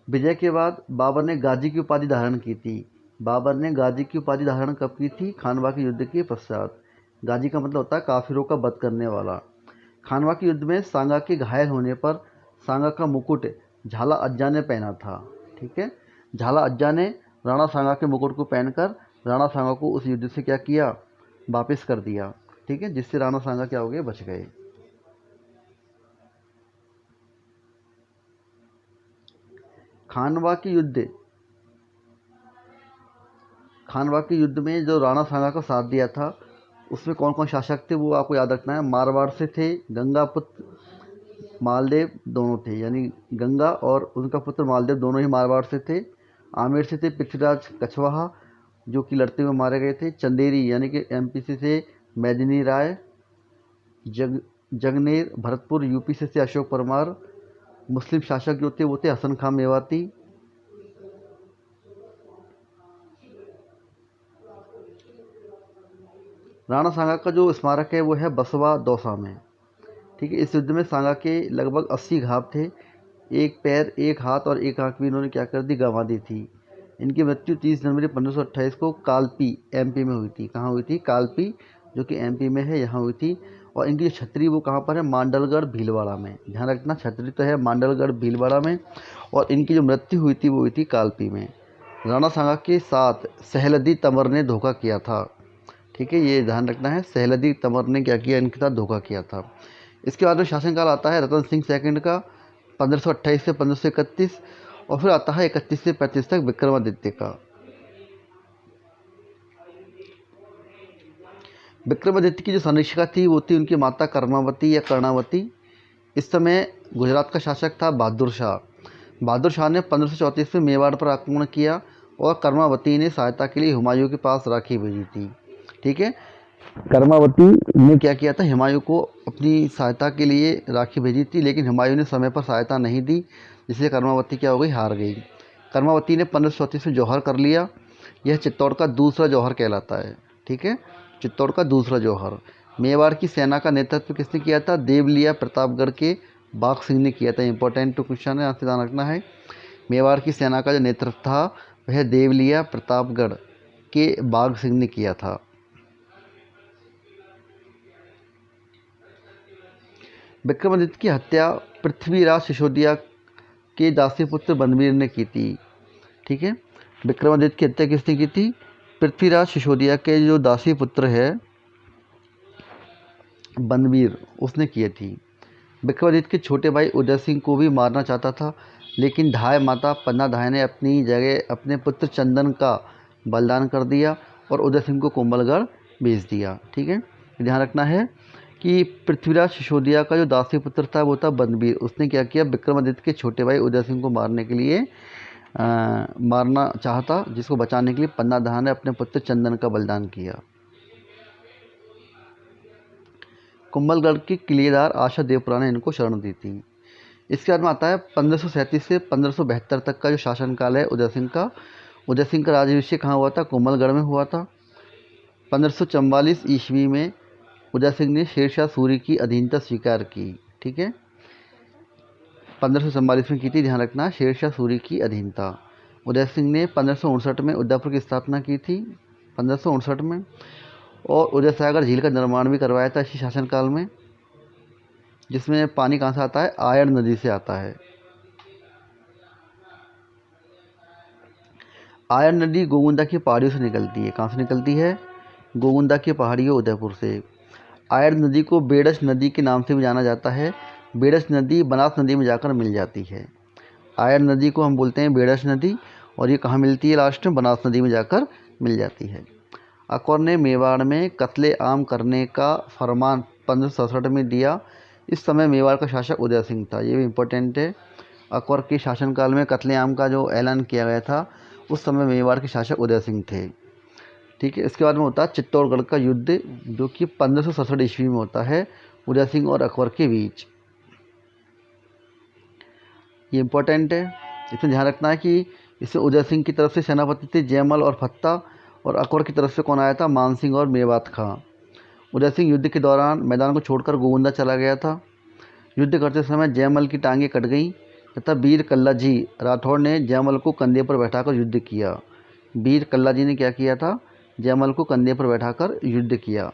Speaker 1: विजय के बाद बाबर ने गाजी की उपाधि धारण की थी। बाबर ने गाजी की उपाधि धारण कब की थी? खानवा के युद्ध के पश्चात। गाजी का मतलब होता है काफिरों का वध करने वाला। खानवा के युद्ध में सांगा के घायल होने पर सांगा का मुकुट झाला अज्जा ने पहना था। ठीक है, झाला अज्जा ने राणा सांगा के मुकुट को पहनकर राणा सांगा को उस युद्ध से क्या किया? वापस कर दिया। ठीक है, जिससे राणा सांगा क्या हो गए? बच गए। खानवा के युद्ध में जो राणा सांगा का साथ दिया था उसमें कौन कौन शासक थे वो आपको याद रखना है। मारवाड़ से थे गंगापुत्र मालदेव दोनों थे, यानी गंगा और उनका पुत्र मालदेव दोनों ही मारवाड़ से थे। आमेर से थे पृथ्वीराज कछवाहा जो कि लड़ते हुए मारे गए थे। चंदेरी यानी कि एमपी से थे मेदिनी राय। जगनेर भरतपुर यूपी से थे अशोक परमार। मुस्लिम शासक जो थे वो थे हसन खां मेवाती। राणा सांगा का जो स्मारक है वो है बसवा दौसा में। ठीक है। इस युद्ध में सांगा के लगभग 80 घाव थे। एक पैर, एक हाथ और एक आंख भी इन्होंने क्या कर दी, गंवा दी थी। इनकी मृत्यु 30 जनवरी 1528 को कालपी एमपी में हुई थी। कहाँ हुई थी? कालपी, जो कि एमपी में है, यहाँ हुई थी। और इनकी जो छतरी वो कहाँ पर है? मांडलगढ़ भीलवाड़ा में। ध्यान रखना, छतरी तो है मांडलगढ़ भीलवाड़ा में, और इनकी जो मृत्यु हुई थी वो हुई थी कालपी में। राणा सांगा के साथ सहलदी तंवर ने धोखा किया था। ठीक है, ये ध्यान रखना है, सहलदी तंवर ने क्या किया, इनके साथ धोखा किया था। इसके बाद में शासनकाल आता है रतन सिंह सेकंड का 1528 से 1531, और फिर आता है 31 से 35 तक विक्रमादित्य का। विक्रमादित्य की जो संरक्षिका थी वो थी उनकी माता कर्मावती या कर्णावती। इस समय गुजरात का शासक था बहादुर शाह। बहादुर शाह ने 1534 में मेवाड़ पर आक्रमण किया और कर्मावती ने सहायता के लिए हुमायूं के पास राखी भेजी थी। ठीक है, कर्मावती ने क्या किया था, हुमायूं को अपनी सहायता के लिए राखी भेजी थी, लेकिन हुमायूं ने समय पर सहायता नहीं दी, जिससे कर्मावती क्या हो गई, हार गई। कर्मावती ने 1534 में जौहर कर लिया। यह चित्तौड़ का दूसरा जौहर कहलाता है। ठीक है, चित्तौड़ का दूसरा जौहर। मेवाड़ की सेना का नेतृत्व किसने किया था? देवलिया प्रतापगढ़ के बाघ सिंह ने किया था। इंपॉर्टेंट क्वेश्चन है, यहाँ से ध्यान रखना है। मेवाड़ की सेना का जो नेतृत्व था वह देवलिया प्रतापगढ़ के बाघ सिंह ने किया था। विक्रमादित्य की हत्या पृथ्वीराज सिसोदिया के दासी पुत्र बनवीर ने की थी। ठीक है, विक्रमादित्य की हत्या किसने की थी? पृथ्वीराज सिसोदिया के जो दासी पुत्र है बनवीर, उसने की थी। विक्रमादित्य के छोटे भाई उदय सिंह को भी मारना चाहता था, लेकिन धाय माता पन्ना धाय ने अपनी जगह अपने पुत्र चंदन का बलिदान कर दिया और उदय सिंह को कोंबलगढ़ भेज दिया। ठीक है, ध्यान रखना है कि पृथ्वीराज सिसोदिया का जो दासी पुत्र था वो था बनवीर। उसने क्या किया, विक्रमादित्य के छोटे भाई उदय सिंह को मारने के लिए मारना चाहता, जिसको बचाने के लिए पन्ना धाय ने अपने पुत्र चंदन का बलिदान किया। कुंभलगढ़ के किलेदार आशा देवपुरा ने इनको शरण दी थी। इसके बाद में आता है 1537 से 1572 तक का जो शासनकाल है उदय सिंह का। उदय सिंह का राज्याभिषेक कहाँ हुआ था? कुंभलगढ़ में हुआ था। 1544 ईस्वी में उदय सिंह ने शेरशाह सूरी की अधीनता स्वीकार की। ठीक है, 1544 में की थी, ध्यान रखना, शेरशाह सूरी की अधीनता। उदय सिंह ने 1559 में उदयपुर की स्थापना की थी, 1559 में, और उदय सागर झील का निर्माण भी करवाया था इसी शासनकाल में, जिसमें पानी कहाँ से आता है? आयड़ नदी से आता है। आयड़ नदी गोगुंदा की पहाड़ियों से निकलती है। कहाँ से निकलती है? गोगुंदा की पहाड़ियों, उदयपुर से। आयड़ नदी को बेडस नदी के नाम से भी जाना जाता है। बेडस नदी बनास नदी में जाकर मिल जाती है। आयड़ नदी को हम बोलते हैं बेडस नदी, और ये कहाँ मिलती है? लास्ट में बनास नदी में जाकर मिल जाती है। अकबर ने मेवाड़ में कत्ले आम करने का फरमान 1567 में दिया। इस समय मेवाड़ का शासक उदय सिंह था। ये भी इम्पोर्टेंट है। अकबर के शासनकाल में कत्ले आम का जो ऐलान किया गया था, उस समय मेवाड़ के शासक उदय सिंह थे। ठीक है, इसके बाद में होता है चित्तौड़गढ़ का युद्ध, जो कि 1567 ईस्वी में होता है उदय सिंह और अकबर के बीच। ये इम्पोर्टेंट है, इसमें ध्यान रखना है कि इससे उदय सिंह की तरफ से सेनापति थे जयमल और फत्ता, और अकबर की तरफ से कौन आया था? मान सिंह और मेवात खां। उदय सिंह युद्ध के दौरान मैदान को छोड़कर गोविंदा चला गया था। युद्ध करते समय जयमल की टांगें कट गईं तथा वीर कल्लाजी राठौड़ ने जयमल को कंधे पर बैठाकर युद्ध किया। वीर कल्लाजी ने क्या किया था? जयमल को कंधे पर बैठाकर युद्ध किया।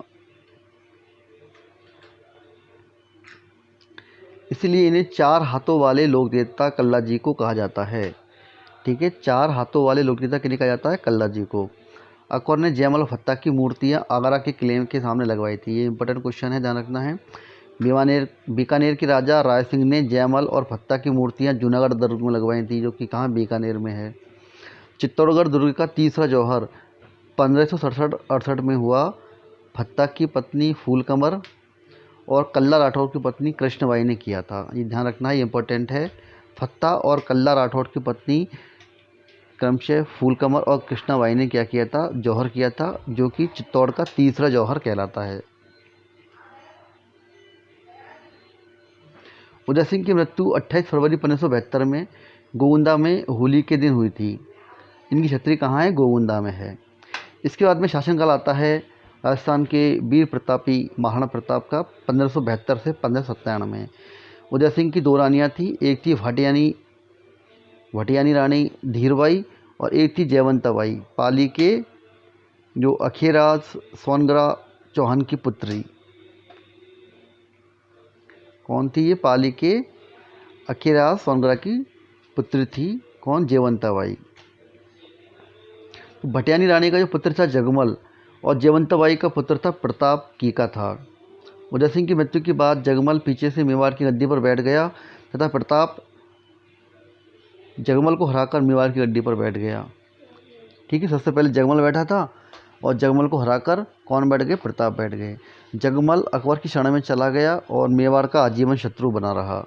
Speaker 1: इसलिए इन्हें 4 हाथों वाले लोकदेवता कल्लाजी को कहा जाता है। ठीक है, 4 हाथों वाले लोकदेवता के लिए कहा जाता है कल्लाजी को। अकबर ने जयमल और फत्ता की मूर्तियां आगरा के किले के सामने लगवाई थी। ये इंपॉर्टेंट क्वेश्चन है, ध्यान रखना है। बीकानेर के राजा राय सिंह ने जयमल और फत्ता की मूर्तियां जूनागढ़ दुर्ग में लगवाई थी, जो कि कहाँ? बीकानेर में है। चित्तौड़गढ़ दुर्ग का तीसरा जौहर 1567-68 में हुआ। फत्ता की पत्नी फूलकमर और कल्ला राठौर की पत्नी कृष्णबाई ने किया था। ये ध्यान रखना है, ये इंपॉर्टेंट है। फत्ता और कल्ला राठौर की पत्नी क्रमशः फूलकमर और कृष्णाबाई ने क्या किया था? जौहर किया था, जो कि चित्तौड़ का तीसरा जौहर कहलाता है। उदय सिंह की मृत्यु 28 फरवरी 1572 में गोविंदा में होली के दिन हुई थी। इनकी छतरी कहाँ है? गोविंदा में है। इसके बाद में शासनकाल आता है राजस्थान के वीर प्रतापी महाराणा प्रताप का 1572 से 1597। उदय सिंह की दो रानियाँ थी, एक थी भटियानी रानी धीरबाई और एक थी जयवंताबाई, पाली के जो अखेराज सोनगरा चौहान की पुत्री। कौन थी ये? पाली के अखेराज सोनगरा की पुत्री थी। कौन? जयवंताबाई। तो भटियानी रानी का जो पुत्र था जगमल और जयवंताबाई का पुत्र था प्रताप कीका था। उदय सिंह की मृत्यु के बाद जगमल पीछे से मेवाड़ की गद्दी पर बैठ गया तथा प्रताप जगमल को हराकर मेवाड़ की गद्दी पर बैठ गया। ठीक है, सबसे पहले जगमल बैठा था और जगमल को हराकर कौन बैठ गए? प्रताप बैठ गए। जगमल अकबर की शरण में चला गया और मेवाड़ का आजीवन शत्रु बना रहा।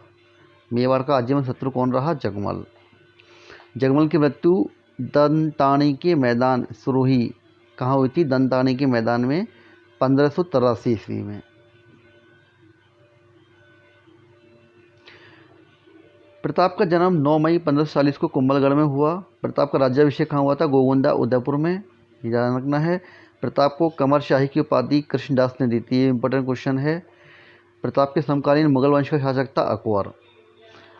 Speaker 1: मेवाड़ का आजीवन शत्रु कौन रहा? जगमल। जगमल की मृत्यु दंतानी के मैदान सुरोही कहाँ हुई थी? दंतानी के मैदान में 1583 ईस्वी में। प्रताप का जन्म 9 मई 1540 को कुंभलगढ़ में हुआ। प्रताप का राज्याभिषेक कहाँ हुआ था? गोगुंदा उदयपुर में, ये ध्यान रखना है। प्रताप को कमर शाही की उपाधि कृष्णदास ने दी थी, ये इंपॉर्टेंट क्वेश्चन है। प्रताप के समकालीन मुगल वंश का शासक था अकबर।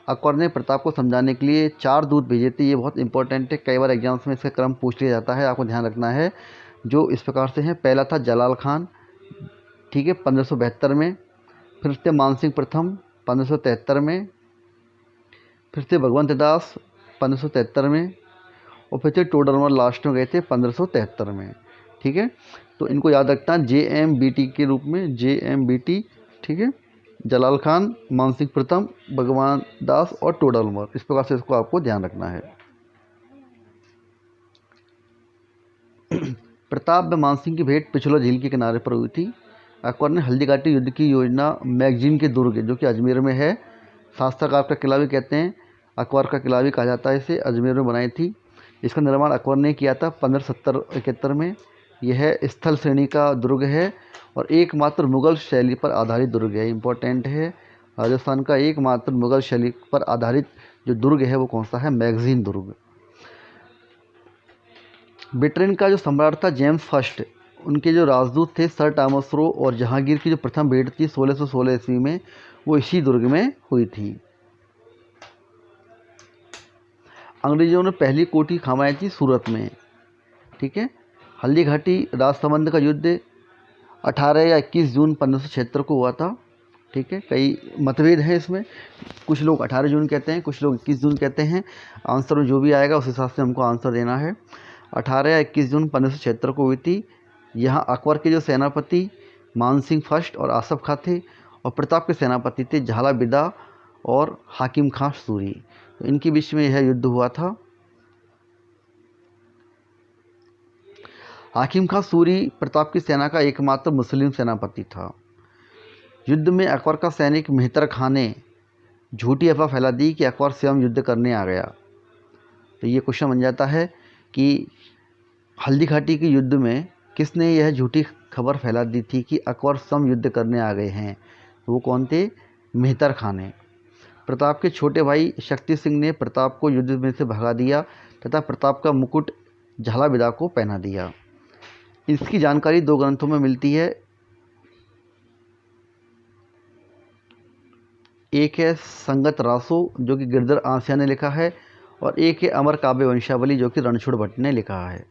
Speaker 1: अकबर ने प्रताप को समझाने के लिए 4 दूत भेजे थे, ये बहुत इंपॉर्टेंट है, कई बार एग्जाम्स में इसका क्रम पूछ लिया जाता है, आपको ध्यान रखना है। जो इस प्रकार से हैं, पहला था जलाल खान, ठीक है, 1572 में। फिर थे मानसिंह प्रथम 1573 में। फिर थे भगवंत दास 1573 में। और फिर थे टोडरमल लास्ट में गए थे 1573 में। ठीक है, तो इनको याद रखना JMBT के रूप में, JMBT। ठीक है, जलाल खान, मानसिंह प्रथम, भगवान दास और टोडरमल, इस प्रकार से इसको आपको ध्यान रखना है। प्रताप व मानसिंह की भेंट पिछला झील के किनारे पर हुई थी। अकबर ने हल्दीघाटी युद्ध की योजना मैगजीन के दुर्ग, जो कि अजमेर में है, शास्त्रागार का किला भी कहते हैं, अकबर का किला भी कहा जाता है, इसे अजमेर में बनाई थी। इसका निर्माण अकबर ने किया था 1570-71 में। यह स्थल श्रेणी का दुर्ग है और एकमात्र मुगल शैली पर आधारित दुर्ग है, इंपॉर्टेंट है। राजस्थान का एकमात्र मुगल शैली पर आधारित जो दुर्ग है वो कौन सा है? मैगजीन दुर्ग। ब्रिटेन का जो सम्राट था जेम्स फर्स्ट, उनके जो राजदूत थे सर टॉमस रो, और जहांगीर की जो प्रथम भेंट थी 1616 ईस्वी में, वो इसी दुर्ग में हुई थी। अंग्रेजों ने पहली कोठी खमाई थी सूरत में। ठीक है, हल्दीघाटी राजसमंद का युद्ध 18 या 21 जून 1576 को हुआ था। ठीक है, कई मतभेद हैं इसमें, कुछ लोग 18 जून कहते हैं, कुछ लोग 21 जून कहते हैं। आंसर में जो भी आएगा उस हिसाब से हमको आंसर देना है। 18 या 21 जून 1576 को हुई थी। यहाँ अकबर के जो सेनापति मानसिंह फर्स्ट और आसफ खां थे, और प्रताप के सेनापति थे झाला बिदा और हाकिम खां सूरी, तो इनके बीच में यह युद्ध हुआ था। हाकिम खां सूरी प्रताप की सेना का एकमात्र मुस्लिम सेनापति था। युद्ध में अकबर का सैनिक मेहतर खां ने झूठी अफवाह फैला दी कि अकबर स्वयं युद्ध करने आ गया। तो ये क्वेश्चन बन जाता है कि हल्दीघाटी के युद्ध में किसने यह झूठी खबर फैला दी थी कि अकबर स्वयं युद्ध करने आ गए हैं? तो वो कौन थे? मेहतर खां ने। प्रताप के छोटे भाई शक्ति सिंह ने प्रताप को युद्ध में से भगा दिया तथा प्रताप का मुकुट झाला बिदा को पहना दिया। इसकी जानकारी 2 ग्रंथों में मिलती है। एक है संगत रासो, जो कि गिरधर आसिया ने लिखा है, और एक है अमर काव्य वंशावली, जो कि रणछोड़ भट्ट ने लिखा है।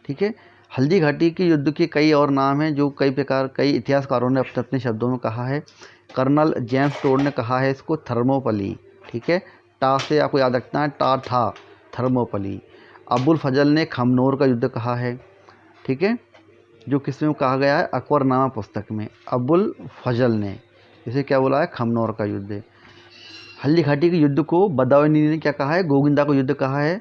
Speaker 1: ठीक है, हल्दीघाटी के युद्ध के कई और नाम हैं जो कई इतिहासकारों ने अपने अपने शब्दों में कहा है। कर्नल जेम्स टोड ने कहा है इसको थर्मोपली। ठीक है, टा से आपको याद रखना है, टा था थर्मोपली। अबुल फजल ने खमनोर का युद्ध कहा है। ठीक है, जो किसमें कहा गया है? अकबरनामा पुस्तक में अबुल फजल ने इसे क्या बोला है? खमनोर का युद्ध। हल्दीघाटी के युद्ध को बदायूंनी ने क्या कहा है? गोविंदा को युद्ध कहा है।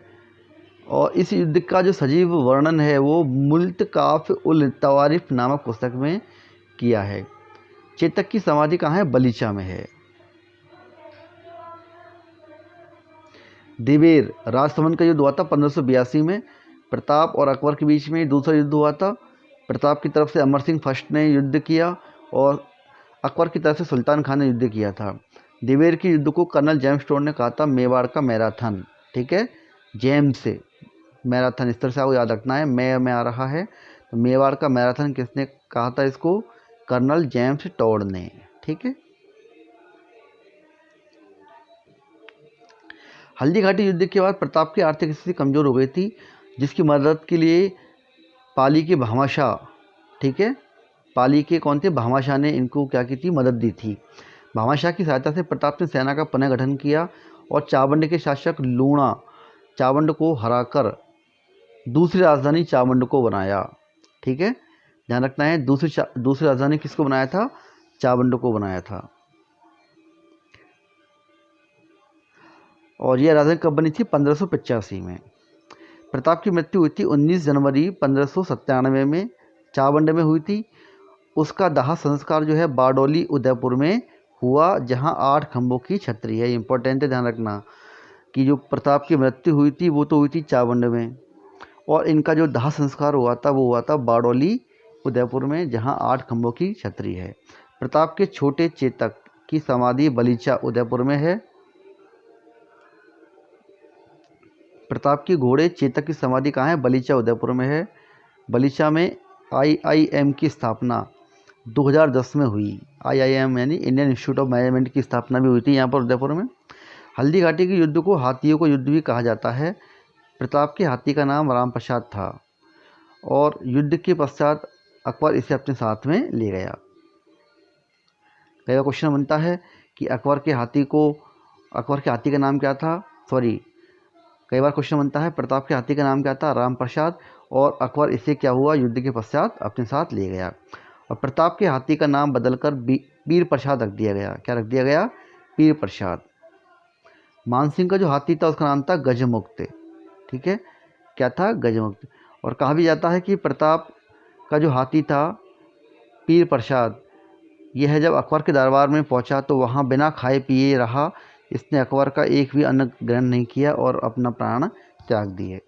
Speaker 1: और इस युद्ध का जो सजीव वर्णन है वो मुल्तकाफ उल तवारिफ नामक पुस्तक में किया है। चेतक की समाधि कहाँ है? बलीचा में है। दिवेर राजसमंद का युद्ध हुआ था 1582 में। प्रताप और अकबर के बीच में दूसरा युद्ध हुआ था। प्रताप की तरफ से अमर सिंह फर्स्ट ने युद्ध किया और अकबर की तरफ से सुल्तान खान ने युद्ध किया था। दिवेर के युद्ध को कर्नल जेम्स टोड ने कहा था मेवाड़ का मैराथन। ठीक है, जेम्स से मैराथन, इस तरह से आपको याद रखना है, में आ रहा है। तो मेवाड़ का मैराथन किसने कहा था इसको? कर्नल जेम्स टॉड ने। ठीक है। हल्दी घाटी युद्ध के बाद प्रताप की आर्थिक स्थिति कमजोर हो गई थी, जिसकी मदद के लिए पाली के भामाशाह, ठीक है, पाली के कौन थे? भामाशाह ने इनको क्या की थी? मदद दी थी। भामाशाह की सहायता से प्रताप ने सेना का पुनर्गठन किया और चावंड के शासक लूणा चावंड को हराकर दूसरी राजधानी चावंड को बनाया। ठीक है, ध्यान रखना है, दूसरी राजधानी किसको बनाया था? चावंड को बनाया था। और यह राजधानी कब बनी थी? 1585 में। प्रताप की मृत्यु हुई थी 19 जनवरी 1597 में, चावंड में हुई थी। उसका दाह संस्कार जो है बारडोली उदयपुर में हुआ, जहां 8 खंभों की छतरी है। इंपॉर्टेंट है, ध्यान रखना कि जो प्रताप की मृत्यु हुई थी वो तो हुई थी चावंड में, और इनका जो दाह संस्कार हुआ था वो हुआ था बारडोली उदयपुर में, जहां 8 खंभों की छतरी है। प्रताप के छोटे चेतक की समाधि बलीचा उदयपुर में है। प्रताप की घोड़े चेतक की समाधि कहाँ है? बलीचा उदयपुर में है। बलीचा में IIM की स्थापना 2010 में हुई। IIM यानी इंडियन इंस्टीट्यूट ऑफ मैनेजमेंट की स्थापना भी हुई थी यहाँ पर उदयपुर में। हल्दी घाटी के युद्ध को हाथियों का युद्ध भी कहा जाता है। प्रताप के हाथी का नाम राम प्रसाद था और युद्ध के पश्चात अकबर इसे अपने साथ में ले गया। कई बार क्वेश्चन बनता है कि अकबर के हाथी का नाम क्या था? कई बार क्वेश्चन बनता है प्रताप के हाथी का नाम क्या था? राम प्रसाद, और अकबर इसे क्या हुआ? युद्ध के पश्चात अपने साथ ले गया। और प्रताप के हाथी का नाम बदलकर पीर प्रसाद रख दिया गया। क्या रख दिया गया? पीर प्रसाद। मानसिंह का जो हाथी था उसका नाम था गजमुक्त। ठीक है, क्या था? गजमुक्त। और कहा भी जाता है कि प्रताप का जो हाथी था पीर प्रसाद, यह जब अकबर के दरबार में पहुंचा तो वहां बिना खाए पिए रहा। इसने अकबर का एक भी अन्न ग्रहण नहीं किया और अपना प्राण त्याग दिए।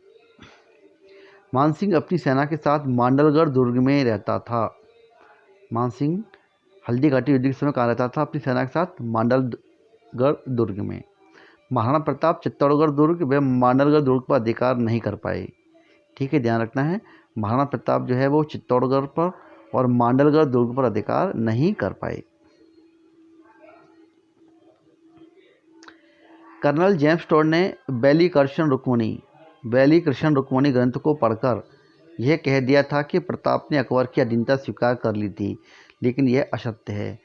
Speaker 1: मानसिंह अपनी सेना के साथ मांडलगढ़ दुर्ग में रहता था। मानसिंह हल्दी घाटी युद्ध के समय कहाँ रहता था? अपनी सेना के साथ मांडलगढ़ दुर्ग में। महाराणा प्रताप चित्तौड़गढ़ दुर्ग व मांडलगढ़ दुर्ग पर अधिकार नहीं कर पाए। ठीक है, ध्यान रखना है, महाराणा प्रताप जो है वो चित्तौड़गढ़ पर और मांडलगढ़ दुर्ग पर अधिकार नहीं कर पाए। कर्नल जेम्स टॉड ने बैली कृष्ण रुक्मणी ग्रंथ को पढ़कर यह कह दिया था कि प्रताप ने अकबर की अधीनता स्वीकार कर ली थी, लेकिन यह असत्य है।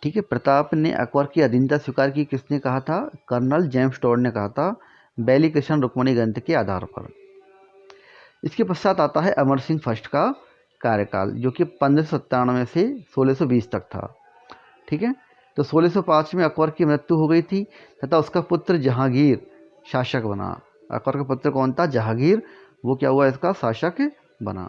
Speaker 1: ठीक है, प्रताप ने अकबर की अधीनता स्वीकार की किसने कहा था? कर्नल जेम्स टॉड ने कहा था, बैली कृष्ण रुक्मणी ग्रंथ के आधार पर। इसके पश्चात आता है अमर सिंह फर्स्ट का कार्यकाल, जो कि 1597 से 1620 तक था। ठीक है, तो 1605 में अकबर की मृत्यु हो गई थी तथा उसका पुत्र जहांगीर शासक बना। अकबर का पुत्र कौन था? जहांगीर। वो क्या हुआ? इसका शासक बना।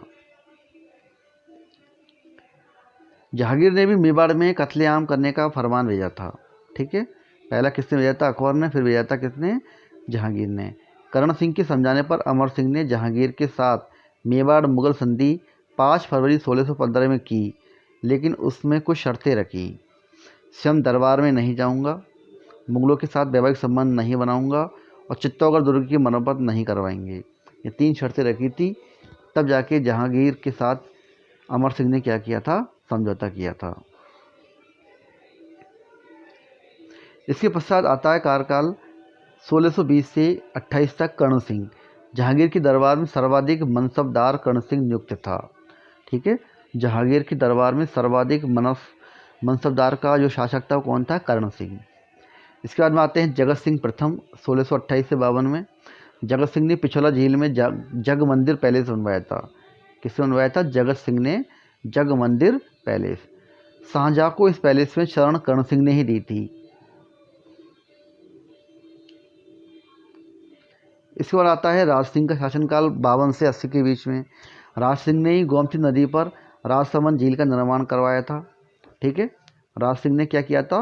Speaker 1: जहांगीर ने भी मेवाड़ में कत्लेआम करने का फरमान भेजा था। ठीक है, पहला किसने भेजा था? अकबर ने। फिर भेजा था किसने? जहांगीर ने। करण सिंह के समझाने पर अमर सिंह ने जहांगीर के साथ मेवाड़ मुगल संधि 5 फरवरी 1615 में की, लेकिन उसमें कुछ शर्तें रखी। स्वयं दरबार में नहीं जाऊंगा, मुगलों के साथ वैवाहिक संबंध नहीं बनाऊंगा और चित्तौड़गढ़ दुर्ग की मरम्मत नहीं करवाएंगे। ये 3 शर्तें रखी थी। तब जाके जहांगीर के साथ अमर सिंह ने क्या किया था? समझौता किया था। इसके पश्चात आता है कार्यकाल 1620 से 28 तक कर्ण सिंह। जहांगीर के दरबार में सर्वाधिक मनसबदार कर्ण सिंह नियुक्त था। ठीक है, जहांगीर के दरबार में सर्वाधिक मनसबदार का जो शासक था वो कौन था? कर्ण सिंह। इसके बाद में आते हैं जगत सिंह प्रथम 1628 से 52 में। जगत सिंह ने पिछोला झील में जग मंदिर पैलेस बनवाया था। किसने बनवाया था? जगत सिंह ने जग मंदिर पैलेस। शाहजहाँ को इस पैलेस में शरण कर्ण सिंह ने ही दी थी। इसके बाद आता है राज सिंह का शासनकाल 52 से 80 के बीच में। राज सिंह ने ही गोमती नदी पर राजसमंद झील का निर्माण करवाया था। ठीक है, राज सिंह ने क्या किया था?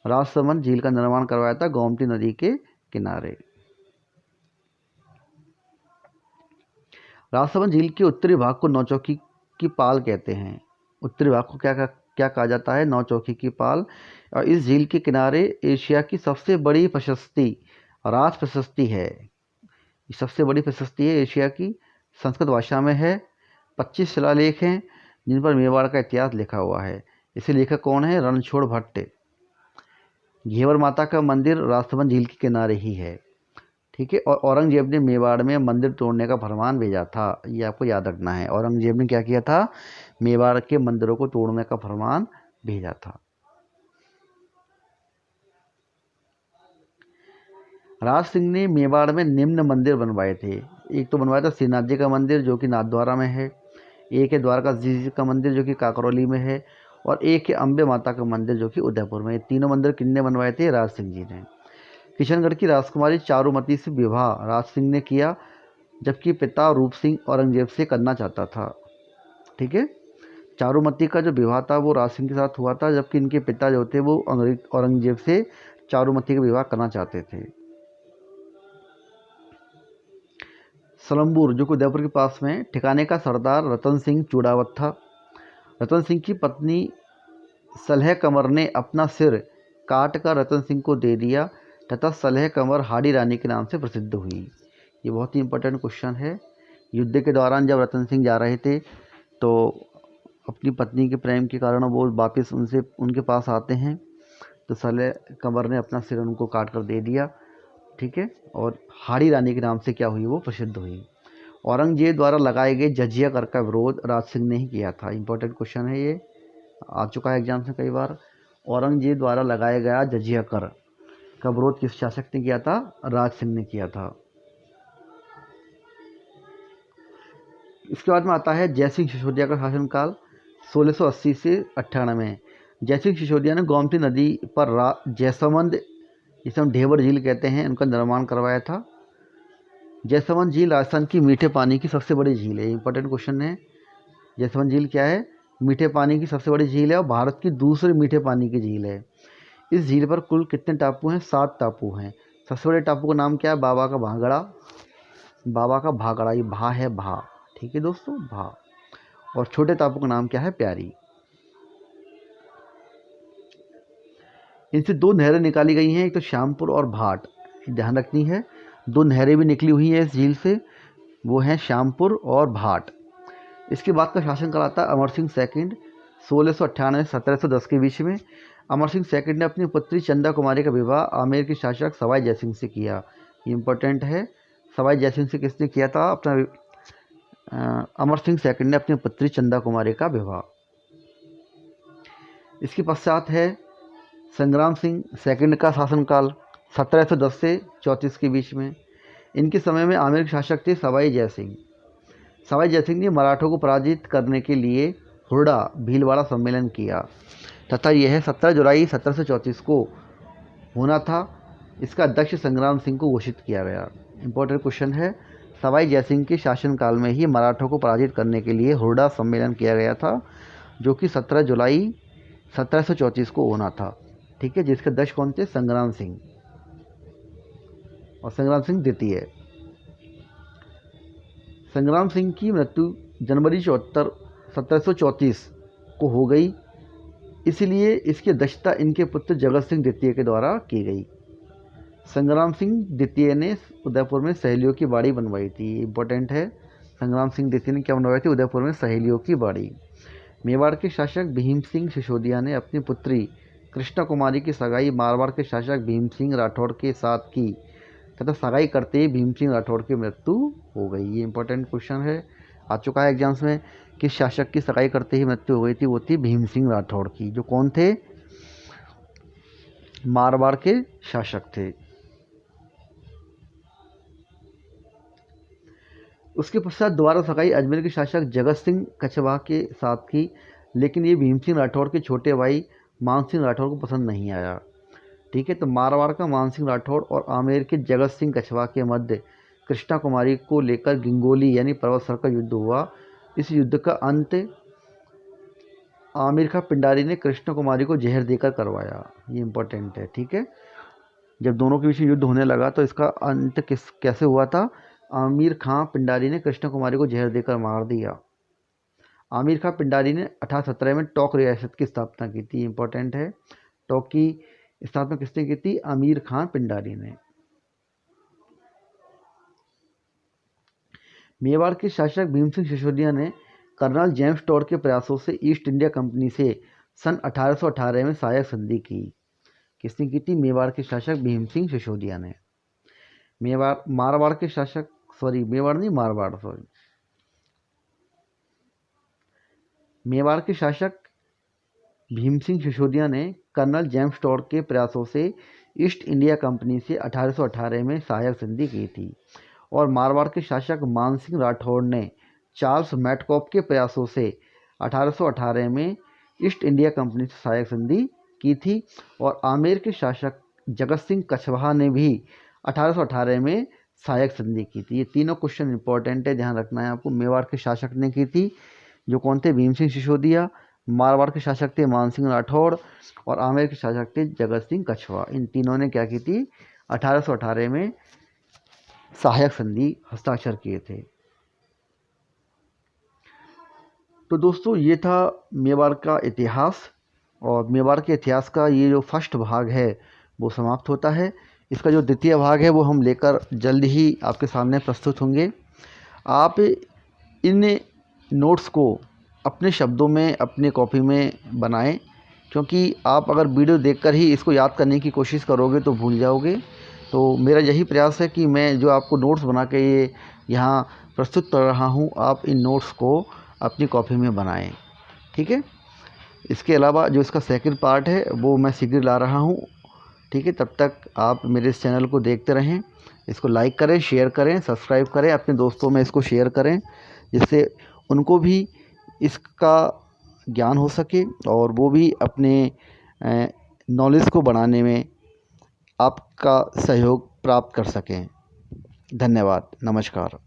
Speaker 1: राजसमंद झील का निर्माण करवाया था गोमती नदी के किनारे। राजसमंद झील के उत्तरी भाग को नौचौकी की पाल कहते हैं। उत्तरी भाग को क्या कहा जाता है? नौचौकी की पाल। और इस झील के किनारे एशिया की सबसे बड़ी प्रशस्ति राज प्रशस्ति है। सबसे बड़ी प्रशस्ति है एशिया की, संस्कृत भाषा में है। 25 शिलालेख हैं जिन पर मेवाड़ का इतिहास लिखा हुआ है। इसे लेखक कौन है? रणछोड़ भट्ट। घेवर माता का मंदिर राजसमंद झील के किनारे ही है। ठीक है। और औरंगजेब ने मेवाड़ में मंदिर तोड़ने का फरमान भेजा था, ये आपको याद रखना है। औरंगजेब ने क्या किया था? मेवाड़ के मंदिरों को तोड़ने का फरमान भेजा था। राज सिंह ने मेवाड़ में निम्न मंदिर बनवाए थे। एक तो बनवाया था श्रीनाथ जी का मंदिर जो कि नाथद्वारा में है, एक है द्वारकाधीश जी का मंदिर जो कि काकरौली में है, और एक है अम्बे माता का मंदिर जो कि उदयपुर में। ये तीनों मंदिर किसने बनवाए थे? राज सिंह जी ने। किशनगढ़ की राजकुमारी चारुमती से विवाह राज सिंह ने किया, जबकि पिता रूप सिंह औरंगजेब से करना चाहता था। ठीक है। चारुमती का जो विवाह था वो राज सिंह के साथ हुआ था, जबकि इनके पिता जो थे वो औरंगजेब से चारुमती का विवाह करना चाहते थे। सलमपुर जो कि उदयपुर के पास में, ठिकाने का सरदार रतन सिंह चूड़ावत था। रतन सिंह की पत्नी सलह कमर ने अपना सिर काट कर रतन सिंह को दे दिया तथा सलह कमर हाड़ी रानी के नाम से प्रसिद्ध हुई। ये बहुत ही इंपॉर्टेंट क्वेश्चन है। युद्ध के दौरान जब रतन सिंह जा रहे थे तो अपनी पत्नी के प्रेम के कारण वो वापस उनके पास आते हैं, तो सलह कमर ने अपना सिर उनको काट कर दे दिया। ठीक है। और हाड़ी रानी के नाम से क्या हुई? वो प्रसिद्ध हुई। औरंगजेब द्वारा लगाए गए जजिया कर का विरोध राज सिंह ने ही किया था। इंपॉर्टेंट क्वेश्चन है, ये आ चुका है एग्जाम में कई बार। औरंगजेब द्वारा लगाया गया जजिया कर का विरोध किस शासक ने किया था? राज सिंह ने किया था। इसके बाद में आता है जयसिंह सिसोदिया का शासनकाल 1680 से 98। जयसिंह सिसोदिया ने गोमती नदी पर जयसमंद, जिसे हम ढेबर झील कहते हैं, उनका निर्माण करवाया था। जयसमंद झील राजस्थान की मीठे पानी की सबसे बड़ी झील है। इंपॉर्टेंट क्वेश्चन है। जयसमंद झील क्या है? मीठे पानी की सबसे बड़ी झील है और भारत की दूसरी मीठे पानी की झील है। इस झील पर कुल कितने टापू हैं? 7 टापू हैं। सबसे बड़े टापू का नाम क्या है? बाबा का भागड़ा। बाबा का भागड़ा, ये भा है, भा। ठीक है दोस्तों, भा। और छोटे टापू का नाम क्या है? प्यारी। इनसे 2 नहरें निकाली गई हैं, एक तो श्यामपुर और भाट, ध्यान रखनी है। 2 नहरें भी निकली हुई हैं इस झील से, वो हैं श्यामपुर और भाट। इसके बाद का शासनकाल आता है अमर सिंह सेकंड 1698 1710 के बीच में। अमर सिंह सेकंड ने अपनी पुत्री चंदा कुमारी का विवाह आमेर के शासक सवाई जयसिंह से किया। ये इंपॉर्टेंट है। सवाई जयसिंह से किसने किया था अपना? अमर सिंह सेकंड ने अपनी पुत्री चंदा कुमारी का विवाह। इसके पश्चात है संग्राम सिंह सेकंड का शासनकाल 1710 से 34 के बीच में। इनके समय में आमेर के शासक थे सवाई जयसिंह। सवाई जयसिंह ने मराठों को पराजित करने के लिए हुरडा भीलवाड़ा सम्मेलन किया तथा यह 17 जुलाई 1734 को होना था। इसका अध्यक्ष संग्राम सिंह को घोषित किया गया। इंपॉर्टेंट क्वेश्चन है। सवाई जयसिंह के शासनकाल में ही मराठों को पराजित करने के लिए हुरडा सम्मेलन किया गया था, जो कि 17 जुलाई 1734 को होना था। ठीक है। जिसके अध्यक्ष कौन थे? संग्राम सिंह, और संग्राम सिंह द्वितीय। संग्राम सिंह की मृत्यु जनवरी 74 1734 को हो गई, इसलिए इसकी अध्यक्षता इनके पुत्र जगत सिंह द्वितीय के द्वारा की गई। संग्राम सिंह द्वितीय ने उदयपुर में सहेलियों की बाड़ी बनवाई थी। इंपॉर्टेंट है। संग्राम सिंह द्वितीय ने क्या बनवाई थी? उदयपुर में सहेलियों की बाड़ी। मेवाड़ के शासक भीम सिंह सिसोदिया ने अपनी पुत्री कृष्णा कुमारी की सगाई मारवाड़ के शासक भीम सिंह राठौड़ के साथ की तथा सगाई करते ही भीम सिंह राठौड़ की मृत्यु हो गई। ये इंपॉर्टेंट क्वेश्चन है, आ चुका है एग्जाम्स में। किस शासक की सगाई करते ही मृत्यु हो गई थी? वो थी भीम सिंह राठौड़ की, जो कौन थे? मारवाड़ के शासक थे। उसके पश्चात दोबारा सगाई अजमेर के शासक जगत सिंह कछवाह के साथ की, लेकिन ये भीम सिंह राठौड़ के छोटे भाई मान सिंह राठौड़ को पसंद नहीं आया। ठीक है। तो मारवाड़ का मान सिंह राठौड़ और आमेर के जगत सिंह कछवाह के मध्य कृष्णा कुमारी को लेकर गिंगोली यानी पर्वतसर का युद्ध हुआ। इस युद्ध का अंत आमिर खां पिंडारी ने कृष्णा कुमारी को जहर देकर करवाया। ये इंपॉर्टेंट है। ठीक है। जब दोनों के बीच में युद्ध होने लगा तो इसका अंत कैसे हुआ था? आमिर खां पिंडारी ने कृष्णा कुमारी को जहर देकर मार दिया। आमिर खां पिंडारी ने 1817 में टोंक रियासत की स्थापना की थी। इंपॉर्टेंट है। टोंक की स्थापना किसने की थी? आमिर खां पिंडारी ने। मेवाड़ के शासक भीम सिंह सिसोदिया ने कर्नल जेम्स टॉड के प्रयासों से ईस्ट इंडिया कंपनी से सन 1818 में सहायक संधि की। किसने की थी? मेवाड़ के शासक भीम सिंह सिसोदिया ने। मारवाड़ के शासक मेवाड़ के शासक भीम सिंह सिसोदिया ने कर्नल जेम्स टॉड के प्रयासों से ईस्ट इंडिया कंपनी से 1818 में सहायक संधि की थी और मारवाड़ के शासक मानसिंह राठौड़ ने चार्ल्स मैटकॉप के प्रयासों से 1818 में ईस्ट इंडिया कंपनी से सहायक संधि की थी और आमेर के शासक जगत सिंह कछवाहा ने भी 1818 में सहायक संधि की थी। ये तीनों क्वेश्चन इंपॉर्टेंट है, ध्यान रखना है आपको। मेवाड़ के शासक ने की थी, जो कौन थे? भीम सिंह सिसोदिया। मारवाड़ के शासक थे मानसिंह राठौड़ और आमेर के शासक थे जगत सिंह कछवाहा। इन तीनों ने क्या की थी? 1818 में सहायक संधि हस्ताक्षर किए थे। तो दोस्तों, ये था मेवाड़ का इतिहास और मेवाड़ के इतिहास का ये जो फर्स्ट भाग है वो समाप्त होता है। इसका जो द्वितीय भाग है वो हम लेकर जल्द ही आपके सामने प्रस्तुत होंगे। आप इन नोट्स को अपने शब्दों में अपने कॉपी में बनाएं, क्योंकि आप अगर वीडियो देखकर ही इसको याद करने की कोशिश करोगे तो भूल जाओगे। तो मेरा यही प्रयास है कि मैं जो आपको नोट्स बना के ये यहाँ प्रस्तुत कर रहा हूँ, आप इन नोट्स को अपनी कॉपी में बनाएं, ठीक है। इसके अलावा जो इसका सेकंड पार्ट है वो मैं शीघ्र ला रहा हूँ, ठीक है। तब तक आप मेरे इस चैनल को देखते रहें, इसको लाइक करें, शेयर करें, सब्सक्राइब करें, अपने दोस्तों में इसको शेयर करें, जिससे उनको भी इसका ज्ञान हो सके और वो भी अपने नॉलेज को बढ़ाने में आपका सहयोग प्राप्त कर सकें। धन्यवाद, नमस्कार।